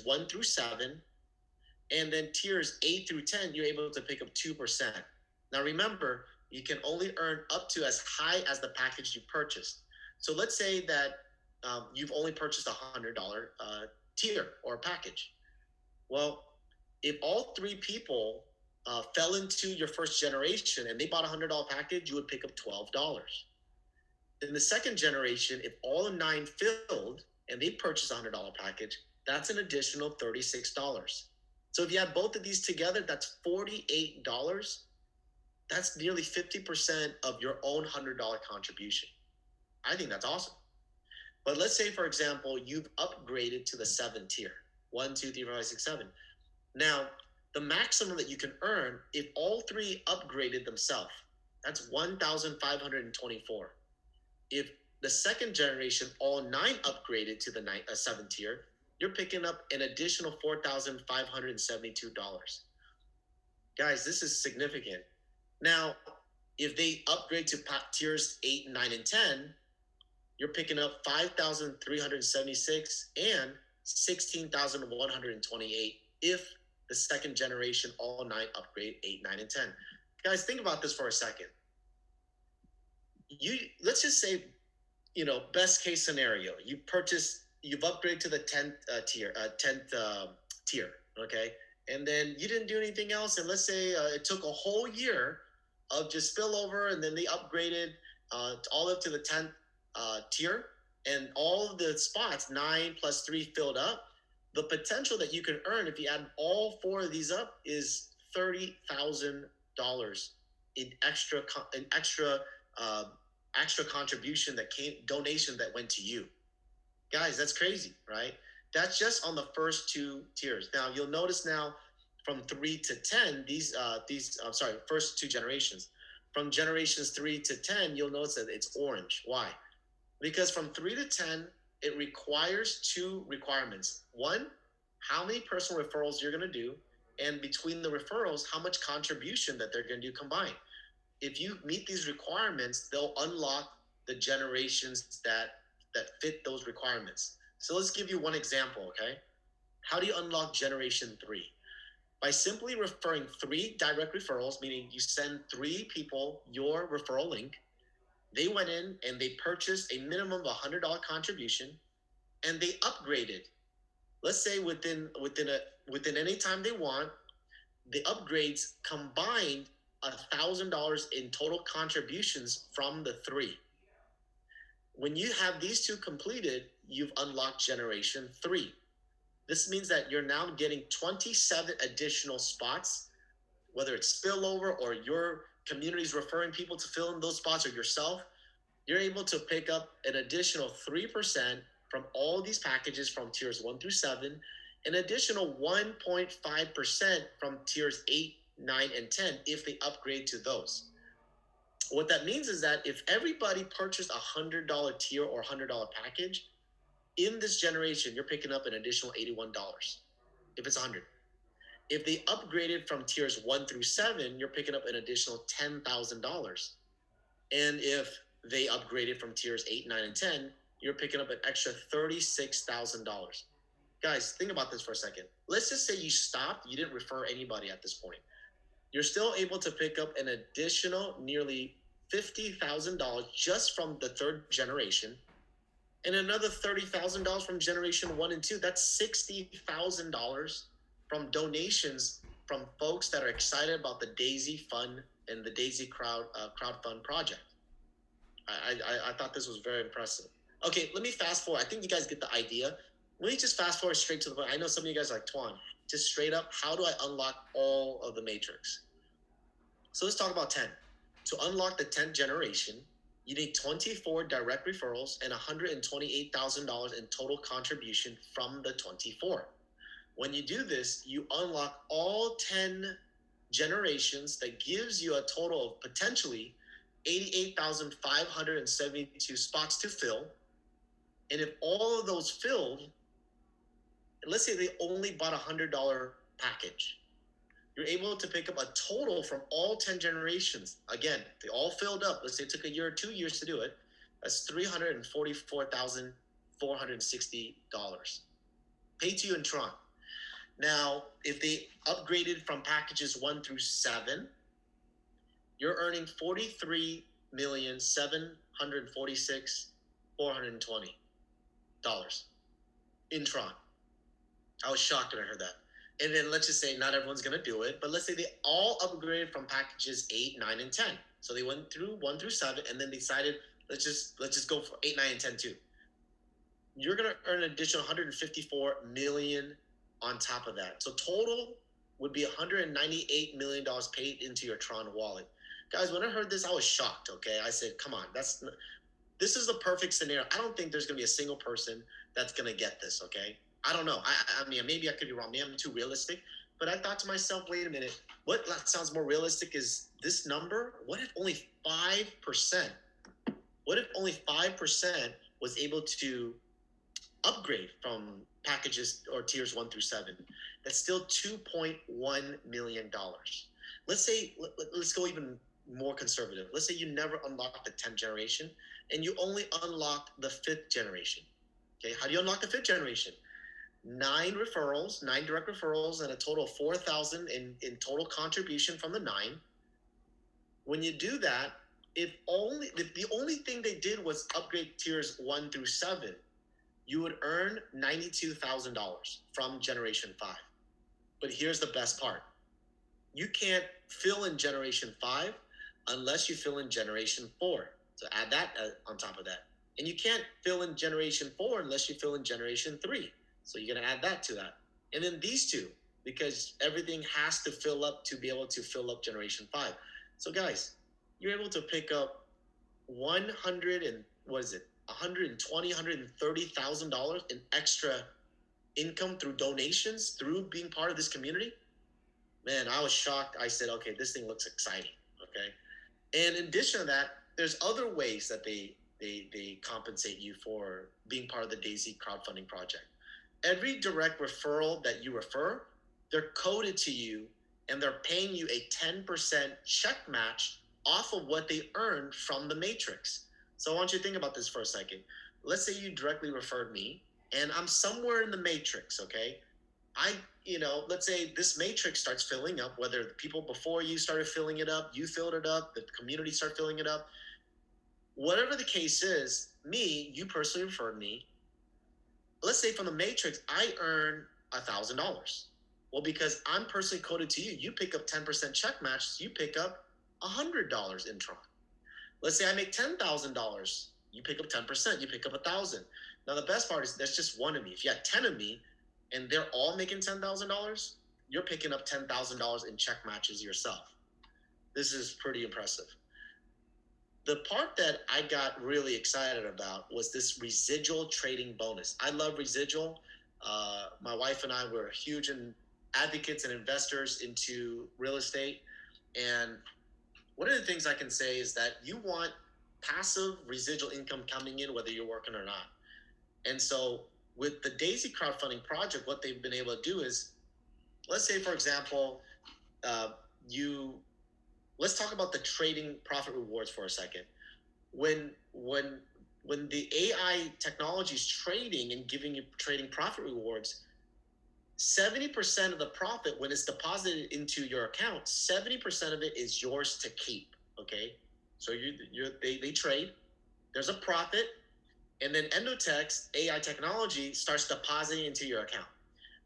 1 through 7, and then tiers 8 through 10, you're able to pick up 2%. Now, remember, you can only earn up to as high as the package you purchased. So let's say that you've only purchased $100 tier or package. Well, if all three people fell into your first generation and they bought $100 package, you would pick up $12. In the second generation, if all nine filled and they purchased a $100 package, that's an additional $36. So if you add both of these together, that's $48. That's nearly 50% of your own $100 contribution. I think that's awesome. But let's say, for example, you've upgraded to the 7 tier 1, 2, 3, 4, 5, 6, 7. Now, the maximum that you can earn if all three upgraded themselves, that's 1,524. If the second generation, all nine upgraded to the 7 tier, you're picking up an additional $4,572. Guys, this is significant. Now, if they upgrade to tiers 8, 9, and 10, you're picking up 5,376 and 16,128 if the second generation all nine upgrade 8, 9, and 10. Guys, think about this for a second. Let's just say, best case scenario, you've upgraded to the 10th tier, okay, and then you didn't do anything else, and let's say it took a whole year of just spillover, and then they upgraded all up to the 10th tier, and all of the spots 9 plus 3 filled up. The potential that you can earn if you add all four of these up is $30,000 in extra contribution donation that went to you. Guys, that's crazy, right? That's just on the first two tiers. Now you'll notice now from 3 to 10, first two generations. From generations 3 to 10, you'll notice that it's orange. Why? Because from 3 to 10, it requires two requirements. One, how many personal referrals you're going to do, and between the referrals, how much contribution that they're going to do combined. If you meet these requirements, they'll unlock the generations that fit those requirements. So let's give you one example, okay? How do you unlock generation 3? By simply referring 3 direct referrals, meaning you send 3 people your referral link. They went in and they purchased a minimum of $100 contribution, and they upgraded. Let's say within any time they want, the upgrades combined $1,000 in total contributions from the 3. When you have these two completed, you've unlocked generation 3. This means that you're now getting 27 additional spots, whether it's spillover or your community's referring people to fill in those spots or yourself. You're able to pick up an additional 3% from all these packages from tiers 1 through 7, an additional 1.5% from tiers 8, 9, and 10 if they upgrade to those. What that means is that if everybody purchased a $100 tier or $100 package, in this generation, you're picking up an additional $81 if it's 100. If they upgraded from tiers 1 through 7, you're picking up an additional $10,000. And if they upgraded from tiers 8, 9, and 10, you're picking up an extra $36,000. Guys, think about this for a second. Let's just say you stopped, you didn't refer anybody at this point. You're still able to pick up an additional nearly $50,000 just from the third generation, and another $30,000 from generation 1 and 2. That's $60,000 from donations from folks that are excited about the Daisy Fund and the Daisy crowdfund project. I thought this was very impressive. Okay, let me fast forward. I think you guys get the idea. Let me just fast forward straight to the point. I know some of you guys are like, Toan, just straight up, how do I unlock all of the matrix? So let's talk about 10. To unlock the 10th generation, you need 24 direct referrals and $128,000 in total contribution from the 24. When you do this, you unlock all 10 generations. That gives you a total of potentially 88,572 spots to fill. And if all of those filled, let's say they only bought a $100 package, you're able to pick up a total from all 10 generations. Again, they all filled up. Let's say it took a year or 2 years to do it. That's $344,460 paid to you in Tron. Now, if they upgraded from packages 1 through 7, you're earning $43,746,420 in Tron. I was shocked when I heard that. And then let's just say not everyone's going to do it, but let's say they all upgraded from packages 8, 9, and 10. So they went through 1 through 7 and then decided let's just go for 8, 9, and 10 too. You're going to earn an additional 154 million on top of that. So total would be $198 million paid into your Tron wallet. Guys, when I heard this, I was shocked, okay? I said, come on, this is the perfect scenario. I don't think there's going to be a single person that's going to get this, okay? I don't know. I mean, maybe I could be wrong. Maybe I'm too realistic. But I thought to myself, wait a minute. What sounds more realistic is this number? What if only 5%? What if only 5% was able to upgrade from packages or tiers 1 through 7? That's still $2.1 million. Let's say, let's go even more conservative. Let's say you never unlocked the 10th generation and you only unlocked the 5th generation. Okay, how do you unlock the 5th generation? 9 referrals, 9 direct referrals, and a total of 4,000 in total contribution from the 9. When you do that, if the only thing they did was upgrade tiers 1 through 7, you would earn $92,000 from generation 5. But here's the best part. You can't fill in generation 5 unless you fill in generation 4. So add that on top of that. And you can't fill in generation 4 unless you fill in generation 3. So you're going to add that to that. And then these two, because everything has to fill up to be able to fill up generation 5. So guys, you're able to pick up $130,000 in extra income through donations, through being part of this community. Man, I was shocked. I said, okay, this thing looks exciting. Okay. And in addition to that, there's other ways that they compensate you for being part of the Daisy crowdfunding project. Every direct referral that you refer, they're coded to you and they're paying you a 10% check match off of what they earned from the matrix. So I want you to think about this for a second. Let's say you directly referred me and I'm somewhere in the matrix, okay? Let's say this matrix starts filling up, whether the people before you started filling it up, you filled it up, the community started filling it up. Whatever the case is, you personally referred me. Let's say from the matrix, I earn $1,000. Well, because I'm personally coded to you, you pick up 10% check match, so you pick up $100 in Tron. Let's say I make $10,000 you pick up 10%, you pick up 1,000. Now the best part is there's just one of me. If you had 10 of me and they're all making $10,000, you're picking up $10,000 in check matches yourself. This is pretty impressive. The part that I got really excited about was this residual trading bonus. I love residual. My wife and I were huge advocates and investors into real estate. And one of the things I can say is that you want passive residual income coming in whether you're working or not. And so with the Daisy crowdfunding project, what they've been able to do is, let's say, for example, you let's talk about the trading profit rewards for a second. When the AI technology is trading and giving you trading profit rewards, 70% of the profit, when it's deposited into your account, 70% of it is yours to keep. Okay, so they trade. There's a profit, and then Endotech's AI technology starts depositing into your account.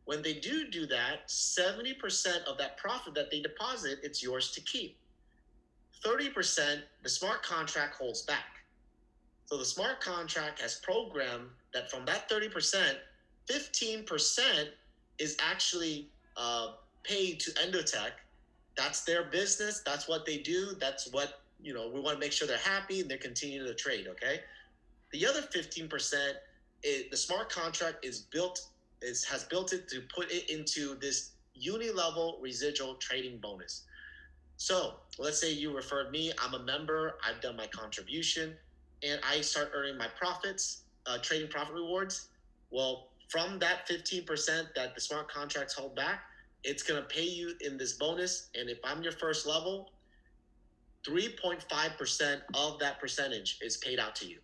When they do that, 70% of that profit that they deposit, it's yours to keep. 30%, the smart contract holds back. So the smart contract has programmed that from that 30%, 15% is actually paid to Endotech. That's their business. That's what they do. That's what, we want to make sure they're happy and they're continuing to trade, okay? The other 15%, the smart contract has built it to put it into this uni-level residual trading bonus. So let's say you referred me, I'm a member, I've done my contribution, and I start earning my profits, trading profit rewards. Well, from that 15% that the smart contracts hold back, it's going to pay you in this bonus. And if I'm your first level, 3.5% of that percentage is paid out to you.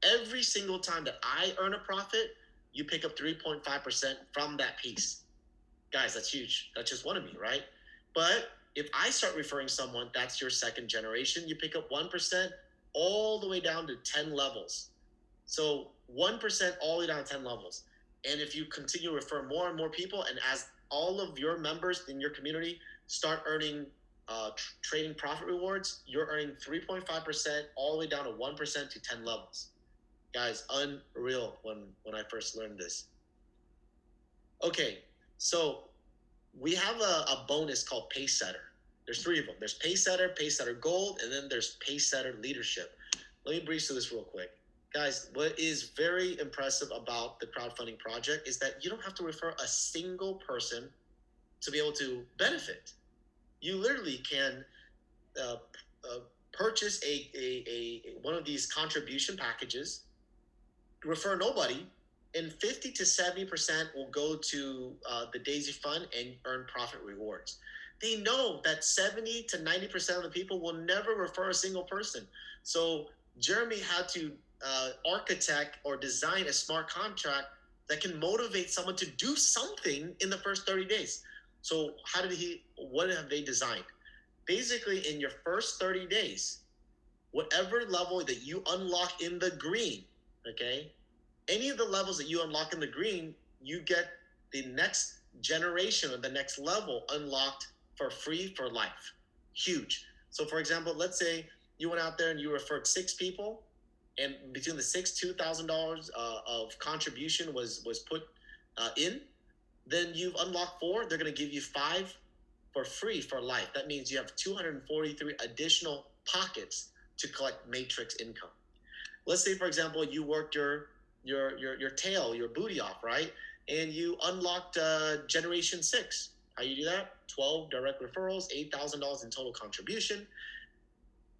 Every single time that I earn a profit, you pick up 3.5% from that piece. Guys, that's huge. That's just one of me, right? But if I start referring someone, that's your second generation, you pick up 1% all the way down to 10 levels. So 1% all the way down to 10 levels. And if you continue to refer more and more people, and as all of your members in your community start earning trading profit rewards, you're earning 3.5% all the way down to 1% to 10 levels. Guys, unreal when I first learned this. Okay, so we have a bonus called Pace Setter. There's three of them. There's Pace Setter Gold, and then there's Pace Setter Leadership. Let me breeze through this real quick. Guys, what is very impressive about the crowdfunding project is that you don't have to refer a single person to be able to benefit. You literally can purchase one of these contribution packages, refer nobody, and 50 to 70% will go to the Daisy Fund and earn profit rewards. They know that 70 to 90% of the people will never refer a single person. So Jeremy had to architect or design a smart contract that can motivate someone to do something in the first 30 days. So what have they designed? Basically, in your first 30 days, whatever level that you unlock in the green, okay, any of the levels that you unlock in the green, you get the next generation or the next level unlocked for free for life. Huge. So for example, let's say you went out there and you referred 6 people, and between the $2,000 of contribution was put in, then you've unlocked 4. They're going to give you 5 for free for life. That means you have 243 additional pockets to collect matrix income. Let's say, for example, you worked your tail, your booty off, right? And you unlocked Generation 6. How you do that? 12 direct referrals, $8,000 in total contribution.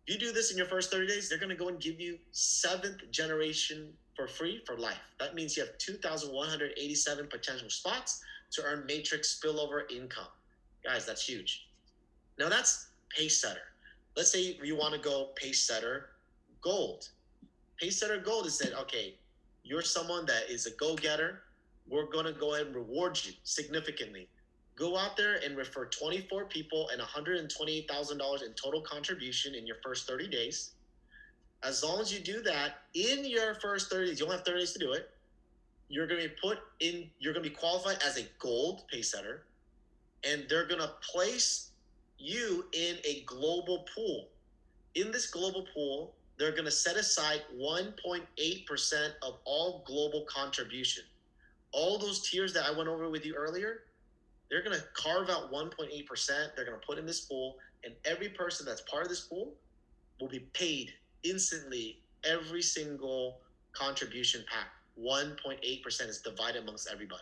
If you do this in your first 30 days, they're going to go and give you 7th generation for free for life. That means you have 2,187 potential spots to earn matrix spillover income. Guys, that's huge. Now that's Pace Setter. Let's say you want to go Pace Setter Gold. Pace Setter Gold is that, okay, you're someone that is a go-getter. We're going to go ahead and reward you significantly. Go out there and refer 24 people and $128,000 in total contribution in your first 30 days. As long as you do that in your first 30 days, you only have 30 days to do it. You're going to be qualified as a gold Pace Setter, and they're going to place you in a global pool. In this global pool, they're going to set aside 1.8% of all global contribution. All those tiers that I went over with you earlier, they're going to carve out 1.8%. They're going to put in this pool, and every person that's part of this pool will be paid instantly every single contribution pack. 1.8% is divided amongst everybody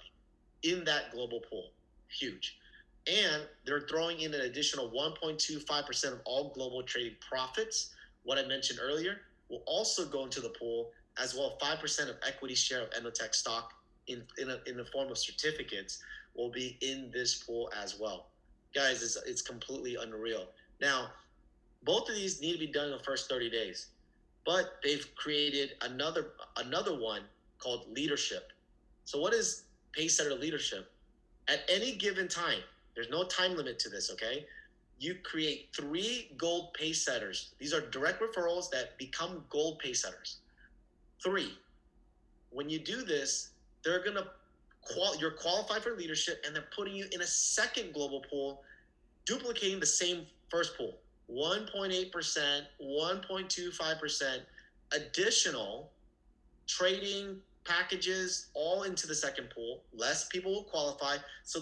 in that global pool. Huge. And they're throwing in an additional 1.25% of all global trading profits. What I mentioned earlier will also go into the pool, as well as 5% of equity share of Endotech stock in the form of certificates will be in this pool as well. Guys, it's completely unreal. Now, both of these need to be done in the first 30 days, but they've created another one called leadership. So what is Pacesetter leadership? At any given time, there's no time limit to this, okay? You create 3 gold Pacesetters. These are direct referrals that become gold Pacesetters. 3. When you do this, they're gonna you're qualified for leadership, and they're putting you in a second global pool, duplicating the same first pool. 1.8%, 1.25% additional trading packages all into the second pool. Less people will qualify, so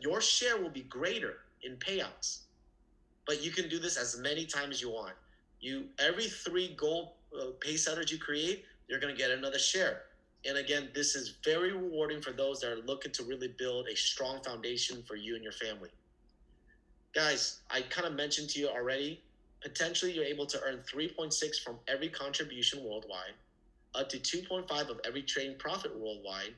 your share will be greater in payouts. But you can do this as many times as you want. Every 3 gold Pacesetters you create, you're going to get another share. And again, this is very rewarding for those that are looking to really build a strong foundation for you and your family. Guys, I kind of mentioned to you already, potentially you're able to earn 3.6 from every contribution worldwide, up to 2.5 of every trading profit worldwide,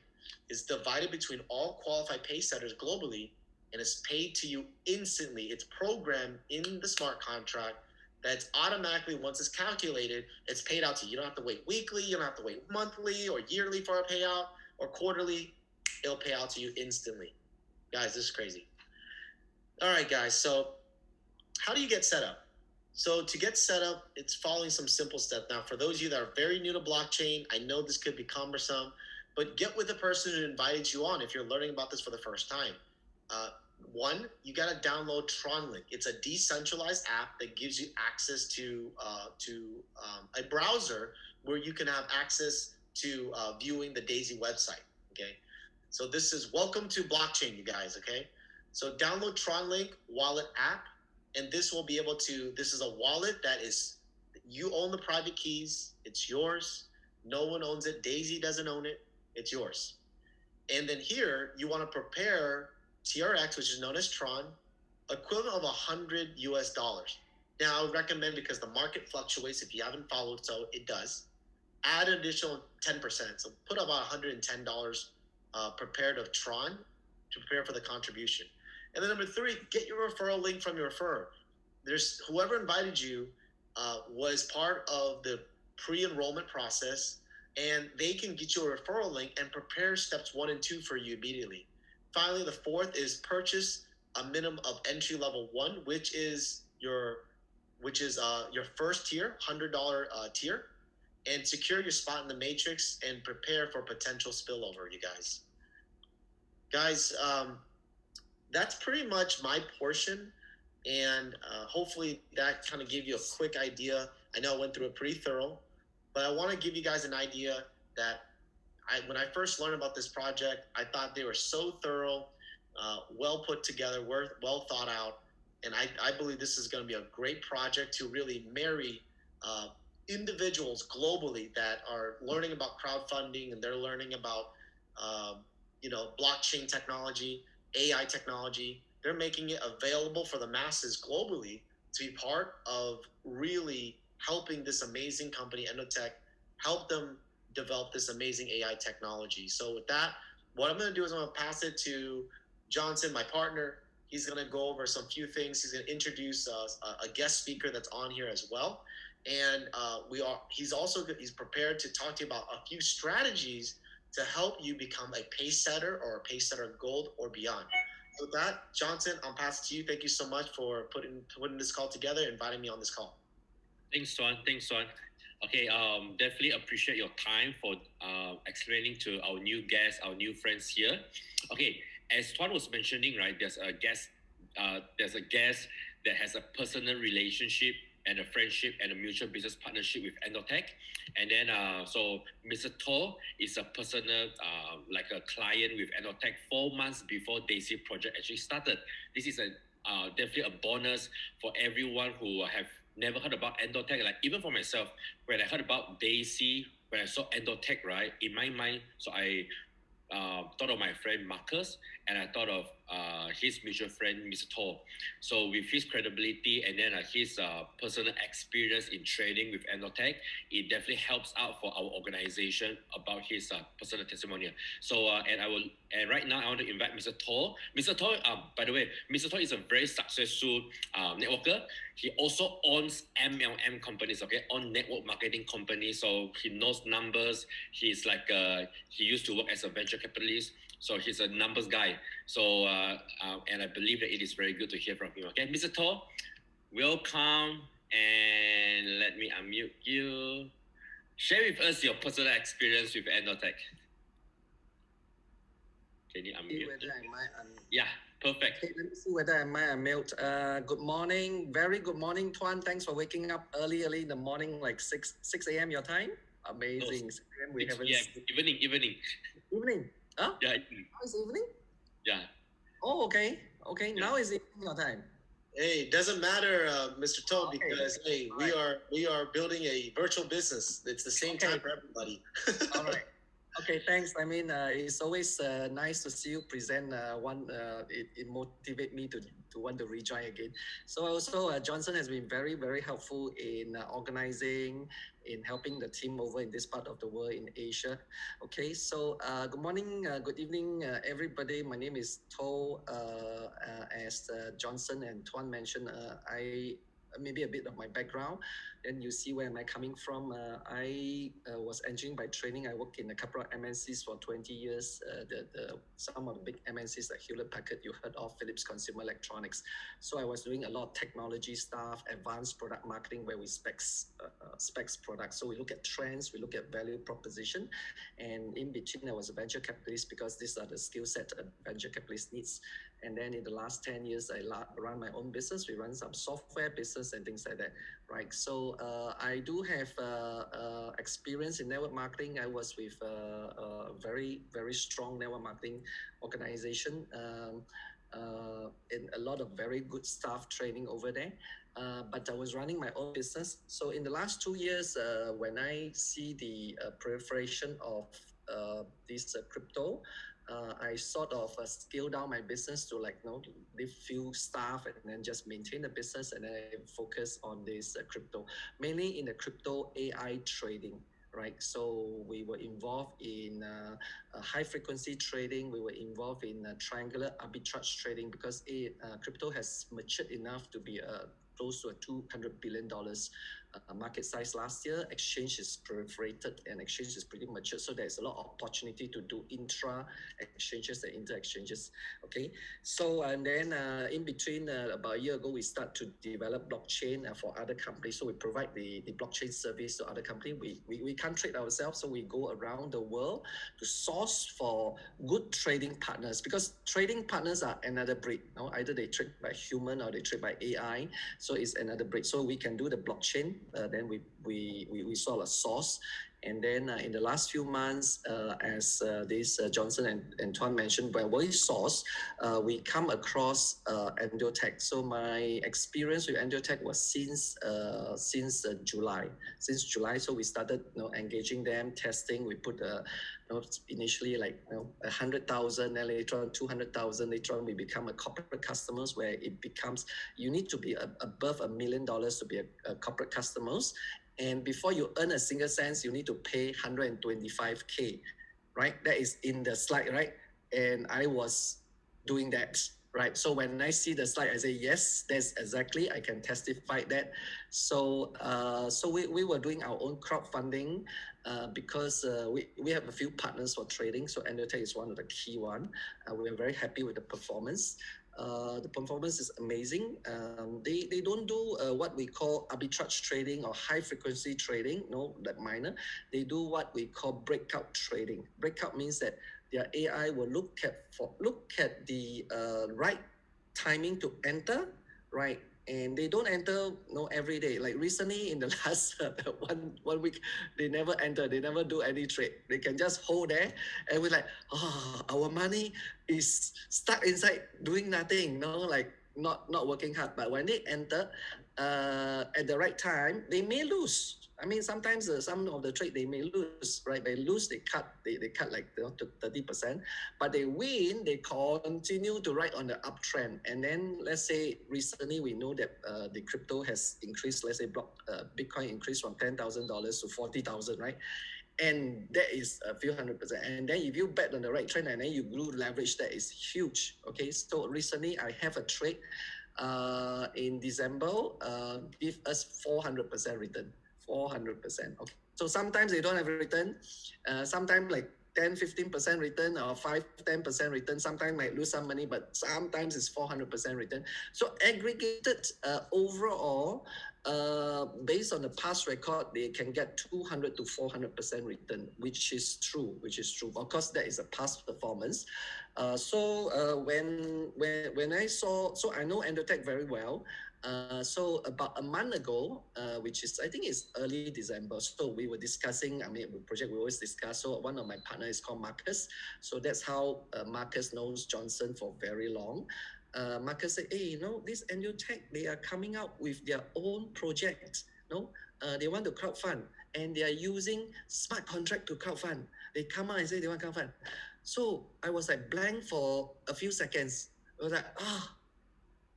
is divided between all qualified Pacesetters globally, and is paid to you instantly. It's programmed in the smart contract that's automatically, once it's calculated, it's paid out to you. You don't have to wait weekly, you don't have to wait monthly or yearly for a payout, or quarterly. It'll pay out to you instantly. Guys, this is crazy. All right, guys, so how do you get set up? So to get set up, it's following some simple steps. Now, for those of you that are very new to blockchain, I know this could be cumbersome, but get with the person who invited you on if you're learning about this for the first time. One, you got to download Toan. It's a decentralized app that gives you access to a browser where you can have access to viewing the Daisy website. Okay, so this is welcome to blockchain, you guys. Okay, so download Toan wallet app, and this will be able to. This is a wallet that is, you own the private keys. It's yours. No one owns it. Daisy doesn't own it. It's yours. And then here you want to prepare TRX, which is known as Toan, equivalent of $100. Now, I would recommend, because the market fluctuates if you haven't followed, so it does, add an additional 10%. So put about $110 prepared of Toan to prepare for the contribution. And then number 3, get your referral link from your referrer. There's whoever invited you was part of the pre-enrollment process, and they can get you a referral link and prepare steps 1 and 2 for you immediately. Finally, the 4th is purchase a minimum of entry level 1, which is your first tier, $100 tier, and secure your spot in the matrix and prepare for potential spillover. You guys, that's pretty much my portion, and hopefully that kind of gave you a quick idea. I know I went through it pretty thorough, but I want to give you guys an idea that when I first learned about this project, I thought they were so thorough, well put together, well thought out, and I believe this is going to be a great project to really marry individuals globally that are learning about crowdfunding, and they're learning about blockchain technology, AI technology. They're making it available for the masses globally to be part of really helping this amazing company, Endotech, help them develop this amazing AI technology. So with that, what I'm going to do is I'm going to pass it to Johnson, my partner. He's going to go over some few things. He's going to introduce a guest speaker that's on here as well. And he's prepared to talk to you about a few strategies to help you become a Pacesetter or a Pacesetter Gold or beyond. So with that, Johnson, I'll pass it to you. Thank you so much for putting this call together and inviting me on this call. Thanks, Toan. Okay, definitely appreciate your time for explaining to our new guests, our new friends here. Okay, as Toan was mentioning, right, there's a guest that has a personal relationship and a friendship and a mutual business partnership with Endotech. And then, so Mr. To is a personal, like a client with Endotech 4 months before Daisy project actually started. This is a definitely a bonus for everyone who have never heard about Endotech. Like even for myself, when I heard about Daisy, when I saw Endotech, right, in my mind, so I thought of my friend Marcus, and I thought of his mutual friend Mr. To. So with his credibility and then his personal experience in trading with Endotech, it definitely helps out for our organization about his personal testimonial. So and right now I want to invite Mr. To. Mr. To, by the way, Mr. To is a very successful networker. He also owns MLM companies, okay, on network marketing companies. So he knows numbers. He's like he used to work as a venture capitalist, so he's a numbers guy. So and I believe that it is very good to hear from him. Okay, Mr. To, welcome, and let me unmute you. Share with us your personal experience with Endotech. Can you unmute? Whether I might Yeah, perfect. Okay, let me see whether I might unmute. Good morning, very good morning, Toan. Thanks for waking up early in the morning, like 6 a.m. your time. Amazing. 6 a.m. We haven't. Evening. Evening. Huh? Yeah. Now it's evening. Yeah. Oh, okay. Okay. Yeah. Now is evening your time. Hey, doesn't matter, Mr. To, Okay. because hey, we are building a virtual business. It's the same Okay. time for everybody. All right. Okay, thanks. I mean, it's always nice to see you present. It motivates me to want to rejoin again. So also, Johnson has been very helpful in organizing, in helping the team over in this part of the world in Asia. Okay, so good morning, good evening, everybody. My name is To. As Johnson and Tuan mentioned, I maybe a bit of my background. Then you see where am I coming from. I was engineering by training. I worked in a couple of MNCs for 20 years. Some of the big MNCs like Hewlett Packard, you heard of, Philips Consumer Electronics. So I was doing a lot of technology stuff, advanced product marketing, where we specs products. So we look at trends, we look at value proposition, and in between I was a venture capitalist because these are the skill set a venture capitalist needs. And then in the last 10 years, I run my own business. We run some software business and things like that, right? So I do have experience in network marketing. I was with a very strong network marketing organization in a lot of very good staff training over there. But I was running my own business. So in the last 2 years, when I see the proliferation of this crypto, I sort of scale down my business to leave few staff and then just maintain the business, and then I focus on this crypto, mainly in the crypto AI trading. Right, so we were involved in high frequency trading. We were involved in triangular arbitrage trading because crypto has matured enough to be close to a $200 billion market size last year. Exchange is proliferated and exchange is pretty mature. So there's a lot of opportunity to do intra exchanges and inter exchanges. Okay. So, and then in between about a year ago, we start to develop blockchain for other companies. So we provide the blockchain service to other companies. We can't trade ourselves. So we go around the world to source for good trading partners, because trading partners are another breed. No? Either they trade by human or they trade by AI. So it's another breed. So we can do the blockchain. Then we sort of source. And then in the last few months, as this Johnson and Tuan mentioned, by we source, we come across Endotech. So my experience with Endotech was since July. Since July, so we started engaging them, testing. We put initially 100,000, then later on 200,000. Later on, we become a corporate customers, where it becomes you need to be above $1 million to be a corporate customers. And before you earn a single cent, you need to pay 125K, right? That is in the slide, right? And I was doing that, right? So when I see the slide, I say, yes, that's exactly, I can testify that. So we were doing our own crowdfunding because we have a few partners for trading. So Endotech is one of the key one. We are very happy with the performance. The performance is amazing. They don't do what we call arbitrage trading or high frequency trading, no, that minor. They do what we call breakout trading. Breakout means that their AI will look at the right timing to enter, right, and they don't enter every day. Like recently in the last one week, they never enter, they never do any trade. They can just hold there, and we're like, oh, our money is stuck inside doing nothing, like not working hard. But when they enter at the right time, they may lose. I mean, sometimes some of the trade they may lose, right? They lose, they cut like to 30%, but they win, they continue to ride on the uptrend. And then let's say recently we know that the crypto has increased. Let's say Bitcoin increased from $10,000 to 40,000, right? And that is a few 100%. And then if you bet on the right trend and then you do leverage, that is huge. Okay, so recently I have a trade in December, give us 400% return. 400%. Okay, so sometimes they don't have a return, sometimes like 10-15% return, or 5-10% return. Sometimes might lose some money, but sometimes it's 400% return. So aggregated overall, based on the past record, they can get 200 to 400% return, which is true. Of course, that is a past performance. When I saw, so I know Endotech very well. So about a month ago, which is I think it's early December. So we were discussing. I mean, the project we always discuss. So one of my partners is called Marcus. So that's how Marcus knows Johnson for very long. Marcus said, "Hey, this Endotech, they are coming out with their own project. They want to crowdfund, and they are using smart contract to crowdfund. They come out and say they want crowdfund." So I was like blank for a few seconds. I was like,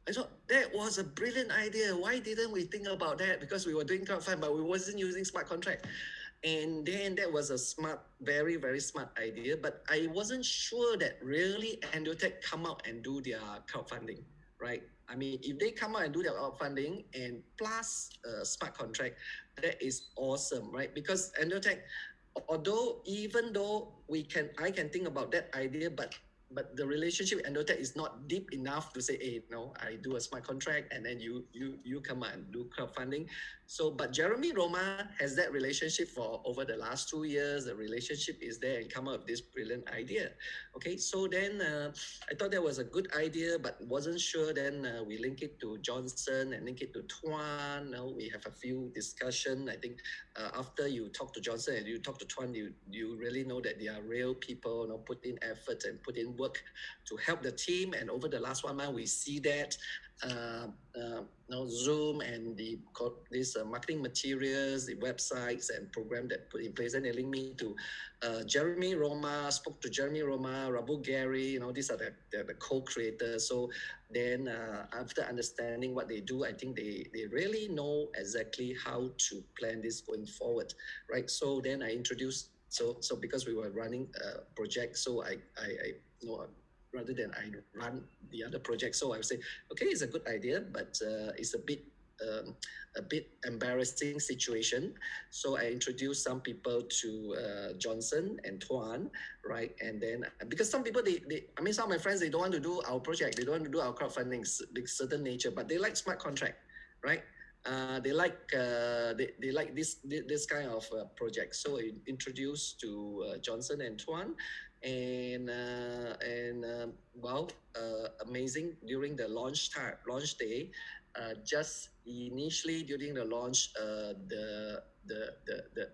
I thought that was a brilliant idea. Why didn't we think about that? Because we were doing crowdfund, but we wasn't using smart contract. And then that was a smart, very, very smart idea. But I wasn't sure that really Endotech come out and do their crowdfunding, right? I mean, if they come out and do their crowdfunding and plus smart contract, that is awesome, right? Because Endotech, even though I can think about that idea, but the relationship with Endotech is not deep enough to say, hey, I do a smart contract and then you come out and do crowdfunding. So, but Jeremy Roma has that relationship for over the last 2 years. The relationship is there and come up with this brilliant idea. Okay, so then I thought that was a good idea, but wasn't sure. Then we link it to Johnson and link it to Toan. Now we have a few discussion. I think after you talk to Johnson and you talk to Toan, you really know that they are real people, put in effort and put in work to help the team. And over the last 1 month, we see that Zoom and these marketing materials, the websites and program that put in place. And they link me to Jeremy Roma. Spoke to Jeremy Roma, Rabu Gary. These are the co-creators. So then after understanding what they do, I think they really know exactly how to plan this going forward, right? So then I introduced. So because we were running a project, so I rather than I run the other project. So I would say, okay, it's a good idea, but it's a bit embarrassing situation. So I introduced some people to Johnson and Toan, right? And then because some people I mean, some of my friends, they don't want to do our project, they don't want to do our crowdfunding, certain nature, but they like smart contract, right? They like this kind of project. So I introduced to Johnson and Toan, and amazing during the launch day. Just initially during the launch, the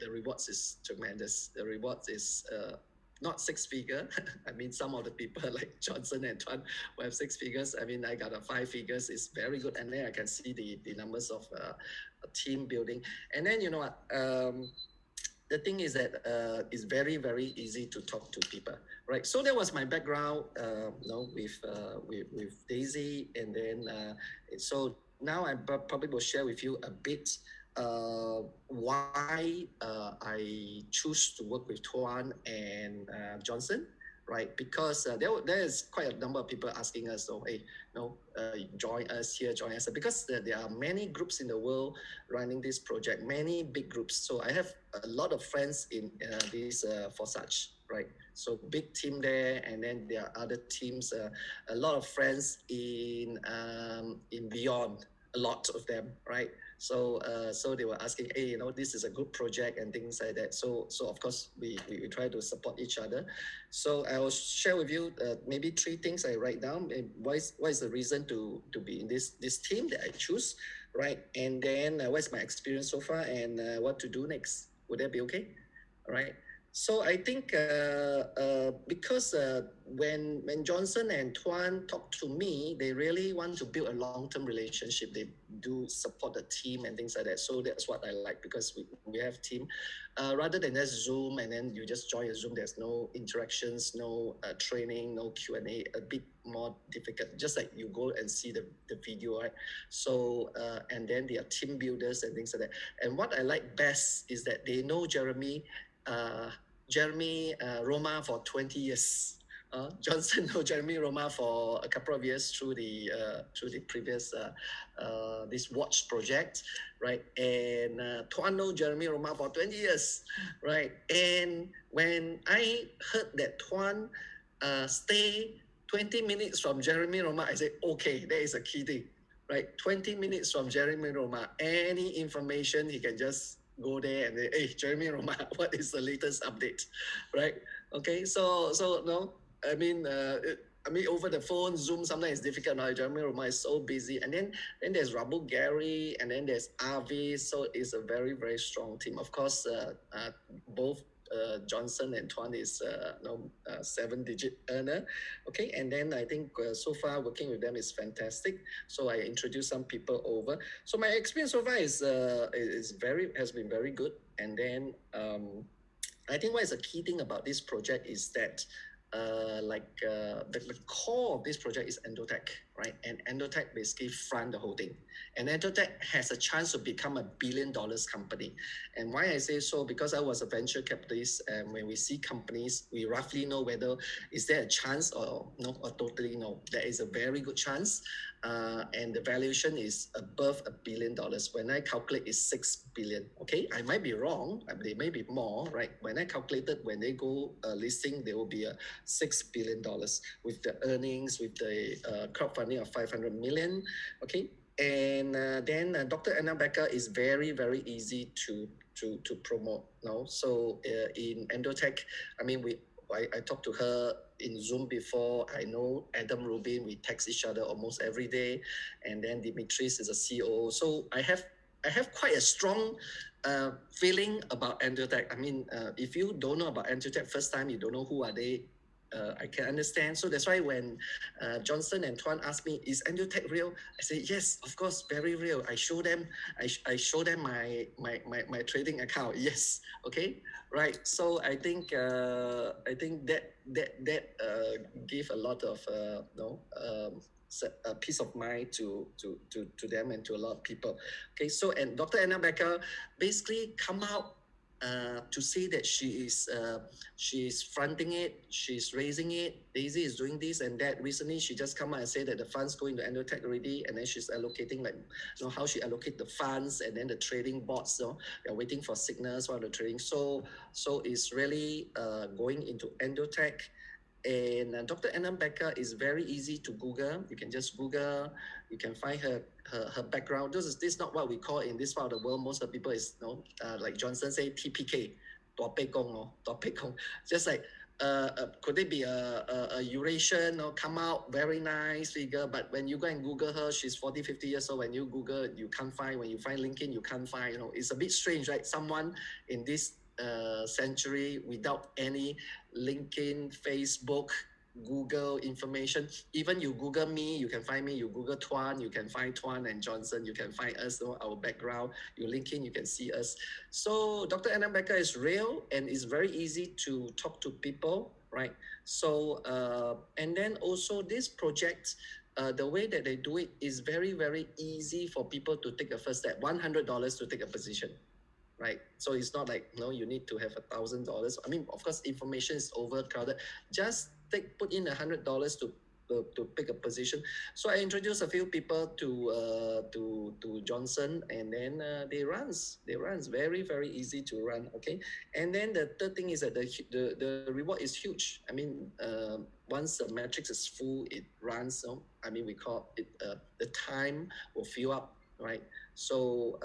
rewards is tremendous. The rewards is not six figure. I mean, some of the people like Johnson and Tuan who have six figures. I mean, I got a 5 figures. It's very good, and then I can see the numbers of team building. And then you know what? The thing is that it's very, very easy to talk to people, right? So that was my background, with Daisy, and then so now I probably will share with you a bit why I choose to work with Toan and Johnson, right? Because there is quite a number of people asking us, so hey, join us here, join us, because there are many groups in the world running this project, many big groups. So I have a lot of friends in this for such, right? So big team there, and then there are other teams. A lot of friends in Beyond. a lot of them, right? So they were asking, hey, this is a good project and things like that. So of course we try to support each other. So I will share with you maybe three things I write down. What is the reason to be in this team that I choose, right? And then what's my experience so far, and what to do next? Would that be okay? All right. So I think because when Johnson and Toan talk to me, they really want to build a long-term relationship. They do support the team and things like that. So that's what I like, because we have team, rather than just Zoom and then you just join a Zoom. There's no interactions, no training, no Q&A. A bit more difficult. Just like you go and see the video, right? So and then they are team builders and things like that. And what I like best is that they know uh, Jeremy Roma for 20 years. Johnson know Jeremy Roma for a couple of years through the previous this watch project, right? And Toan know Jeremy Roma for 20 years, right? And when I heard that Toan stay 20 minutes from Jeremy Roma, I said, okay, that is a key thing, right? 20 minutes from Jeremy Roma, any information he can just go there and say, hey, Jeremy Roma, what is the latest update, right? Okay, so no, I mean, over the phone, Zoom sometimes it's difficult now. Jeremy Roma is so busy, and then there's Rabu Gary, and then there's Avi. So it's a very very strong team. Of course, both Johnson and Tuan is seven-digit earner. Okay, and then I think so far working with them is fantastic. So I introduced some people over. So my experience so far has been very good. And then I think what is a key thing about this project is that the core of this project is Endotech, right? And Endotech basically fund the whole thing. And Endotech has a chance to become $1 billion company. And why I say so, because I was a venture capitalist, and when we see companies, we roughly know whether is there a chance or no, or totally no. There is a very good chance, and the valuation is above $1 billion. When I calculate, it's 6 billion. Okay, I might be wrong. They may be more, right? When I calculated, when they go listing, there will be a $6 billion with the earnings, with the crowdfunding of 500 million. Okay, and then Dr. Anna Becker is very very easy to promote now. So in Endotech, I mean I talked to her in Zoom before. I know Adam Rubin. We text each other almost every day, and then Dimitris is a CEO. So I have quite a strong feeling about Endotech. I mean, if you don't know about Endotech first time, you don't know who are they. I can understand. So that's why when Johnson and Tuan asked me, "Is Endotech real?" I say, "Yes, of course, very real." I show them, I show them my trading account. Yes, okay, right. So I think that gave a lot of a peace of mind to them and to a lot of people. Okay, so and Dr. Anna Becker basically come out to say that she's fronting it, she's raising it. Daisy is doing this and that. Recently, she just come out and say that the funds going to Endotech already, and then she's allocating how she allocate the funds, and then the trading bots. They're waiting for signals while the trading. So it's really going into Endotech. And Dr. Anna Becker is very easy to Google. You can just Google. You can find her background. This is not what we call in this part of the world. Most of the people is like Johnson say TPK, 多倍工, just like could it be a Eurasian or come out very nice figure, but when you go and Google her, she's 40, 50 years old. When you Google, you can't find. When you find LinkedIn, you can't find. It's a bit strange, right? Someone in this century without any LinkedIn, Facebook, Google information. Even you Google me, you can find me. You Google Tuan, you can find Tuan and Johnson. You can find us, our background. You link in, you can see us. So Dr. Anna Becker is real and it's very easy to talk to people, right? So and then also this project, the way that they do it is very very easy for people to take a first step. $100 to take a position, right? So it's not like you need to have $1,000. I mean, of course, information is overcrowded. Just put in $100 to pick a position. So I introduced a few people to Johnson, and then they runs very very easy to run. Okay, and then the third thing is that the reward is huge. I mean, once the matrix is full, it runs. I mean, we call it the time will fill up right? So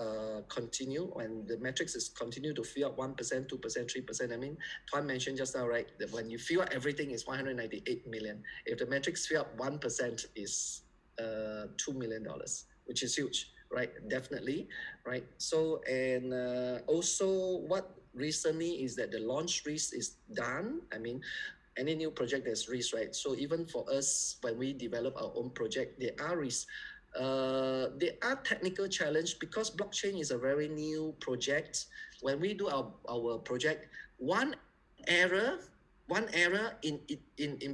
continue, and the metrics is continue to fill up 1%, 2%, 3%. I mean, Tuan mentioned just now, right, that when you fill up everything is 198 million. If the metrics fill up 1% is $2 million, which is huge, right? Definitely, right? So and also what recently is that the launch risk is done. I mean, any new project there's risk, right? So even for us, when we develop our own project, there are risks. There are technical challenge because blockchain is a very new project. When we do our project, one error, one error in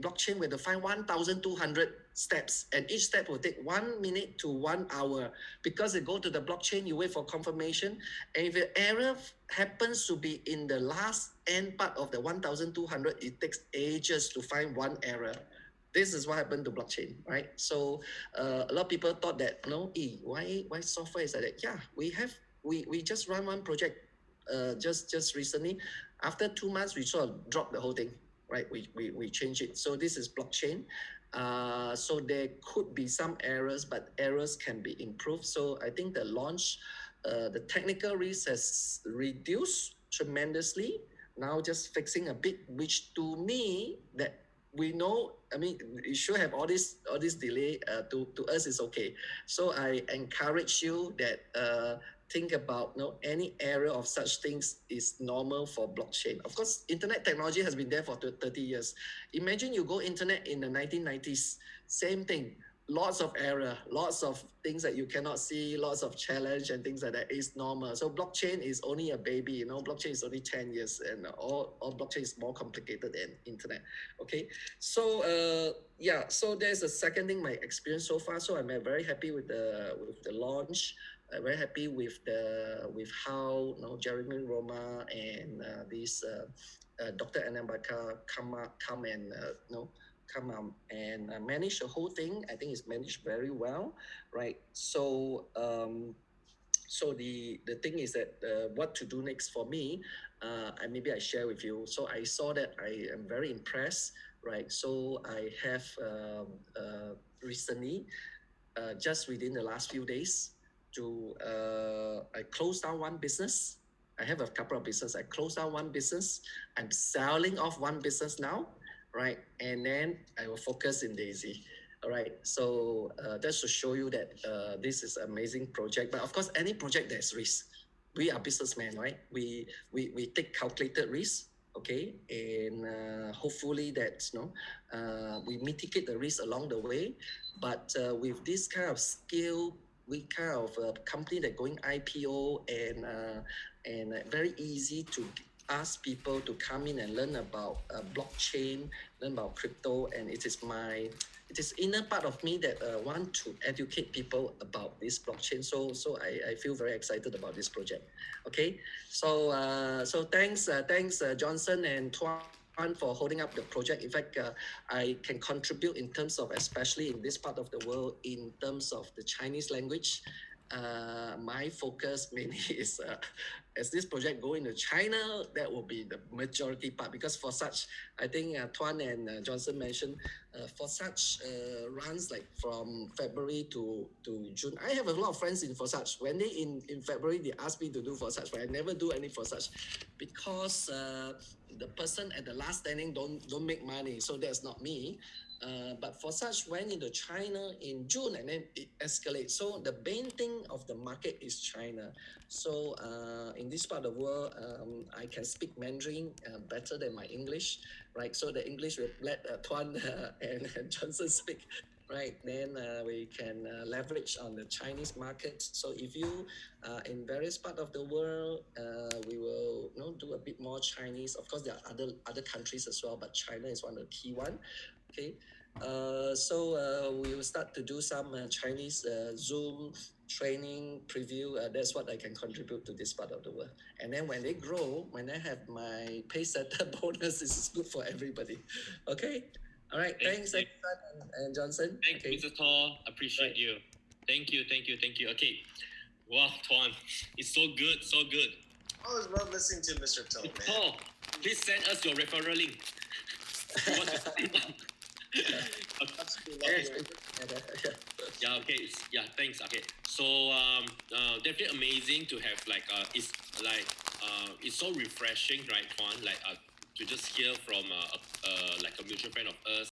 blockchain, we have to find 1,200 steps, and each step will take 1 minute to 1 hour because they go to the blockchain. You wait for confirmation, and if the error happens to be in the last end part of the 1,200, it takes ages to find one error. This is what happened to blockchain, right? So a lot of people thought that no, why software is like that? Yeah, we just run one project just recently. After 2 months, we sort of dropped the whole thing, right? We changed it. So this is blockchain. So there could be some errors, but errors can be improved. So I think the launch, the technical risk has reduced tremendously. Now just fixing a bit, which to me that we know. I mean, you should have all this delay. To us is okay. So I encourage you that think about any area of such things is normal for blockchain. Of course, internet technology has been there for 30 years. Imagine you go internet in the 1990s, same thing. Lots of error, lots of things that you cannot see, lots of challenge and things like that is normal. So blockchain is only a baby, blockchain is only 10 years, and all blockchain is more complicated than internet. Okay. So yeah, so there's a second thing, my experience so far. So I'm very happy with the launch. Very happy with how Jeremy Roma and this Dr. Anambaka come and come and manage the whole thing. I think it's managed very well, right? So so the thing is that what to do next for me, maybe I share with you. So I saw that I am very impressed, right? So I have recently, just within the last few days, I closed down one business. I have a couple of business. I closed down one business. I'm selling off one business now, right? And then I will focus in Daisy. All right. So that's to show you that this is an amazing project. But of course, any project there's risk. We are businessmen, right? We take calculated risk. Okay, and hopefully that we mitigate the risk along the way. But with this kind of skill, we kind of company that going IPO and very easy to ask people to come in and learn about blockchain, learn about crypto, and it is inner part of me that want to educate people about this blockchain. So I feel very excited about this project. Okay, so thanks Johnson and Tuan for holding up the project. In fact, I can contribute in terms of, especially in this part of the world, in terms of the Chinese language. My focus mainly is as this project go into China, that will be the majority part, because for such, I think Tuan and Johnson mentioned, for such runs like from February to June. I have a lot of friends in for such. When they in February, they ask me to do for such, but I never do any for such because the person at the last standing don't make money, so that's not me. But for such went into China in June, and then it escalates. So the main thing of the market is China. So in this part of the world, I can speak Mandarin better than my English, right? So the English will let Tuan and Johnson speak, right? Then we can leverage on the Chinese market. So if you in various part of the world, we will do a bit more Chinese. Of course, there are other countries as well, but China is one of the key one. Okay, so we will start to do some Chinese Zoom training preview. That's what I can contribute to this part of the world. And then when they grow, when I have my pay setter bonus, this is good for everybody. Okay. All right. Thanks, and Johnson. Thanks, okay. Mr. Thor. Appreciate Right. you. Thank you. Okay. Wow, Toan, it's so good, so good. I always love listening to Mr. Toan, man. Thor, please send us your referral link. We want to sign up. Absolutely love Yes, hearing yeah. Yeah. Okay. Yeah. Thanks. Okay. So definitely amazing to have like it's so refreshing, right, Toan? Like to just hear from like a mutual friend of us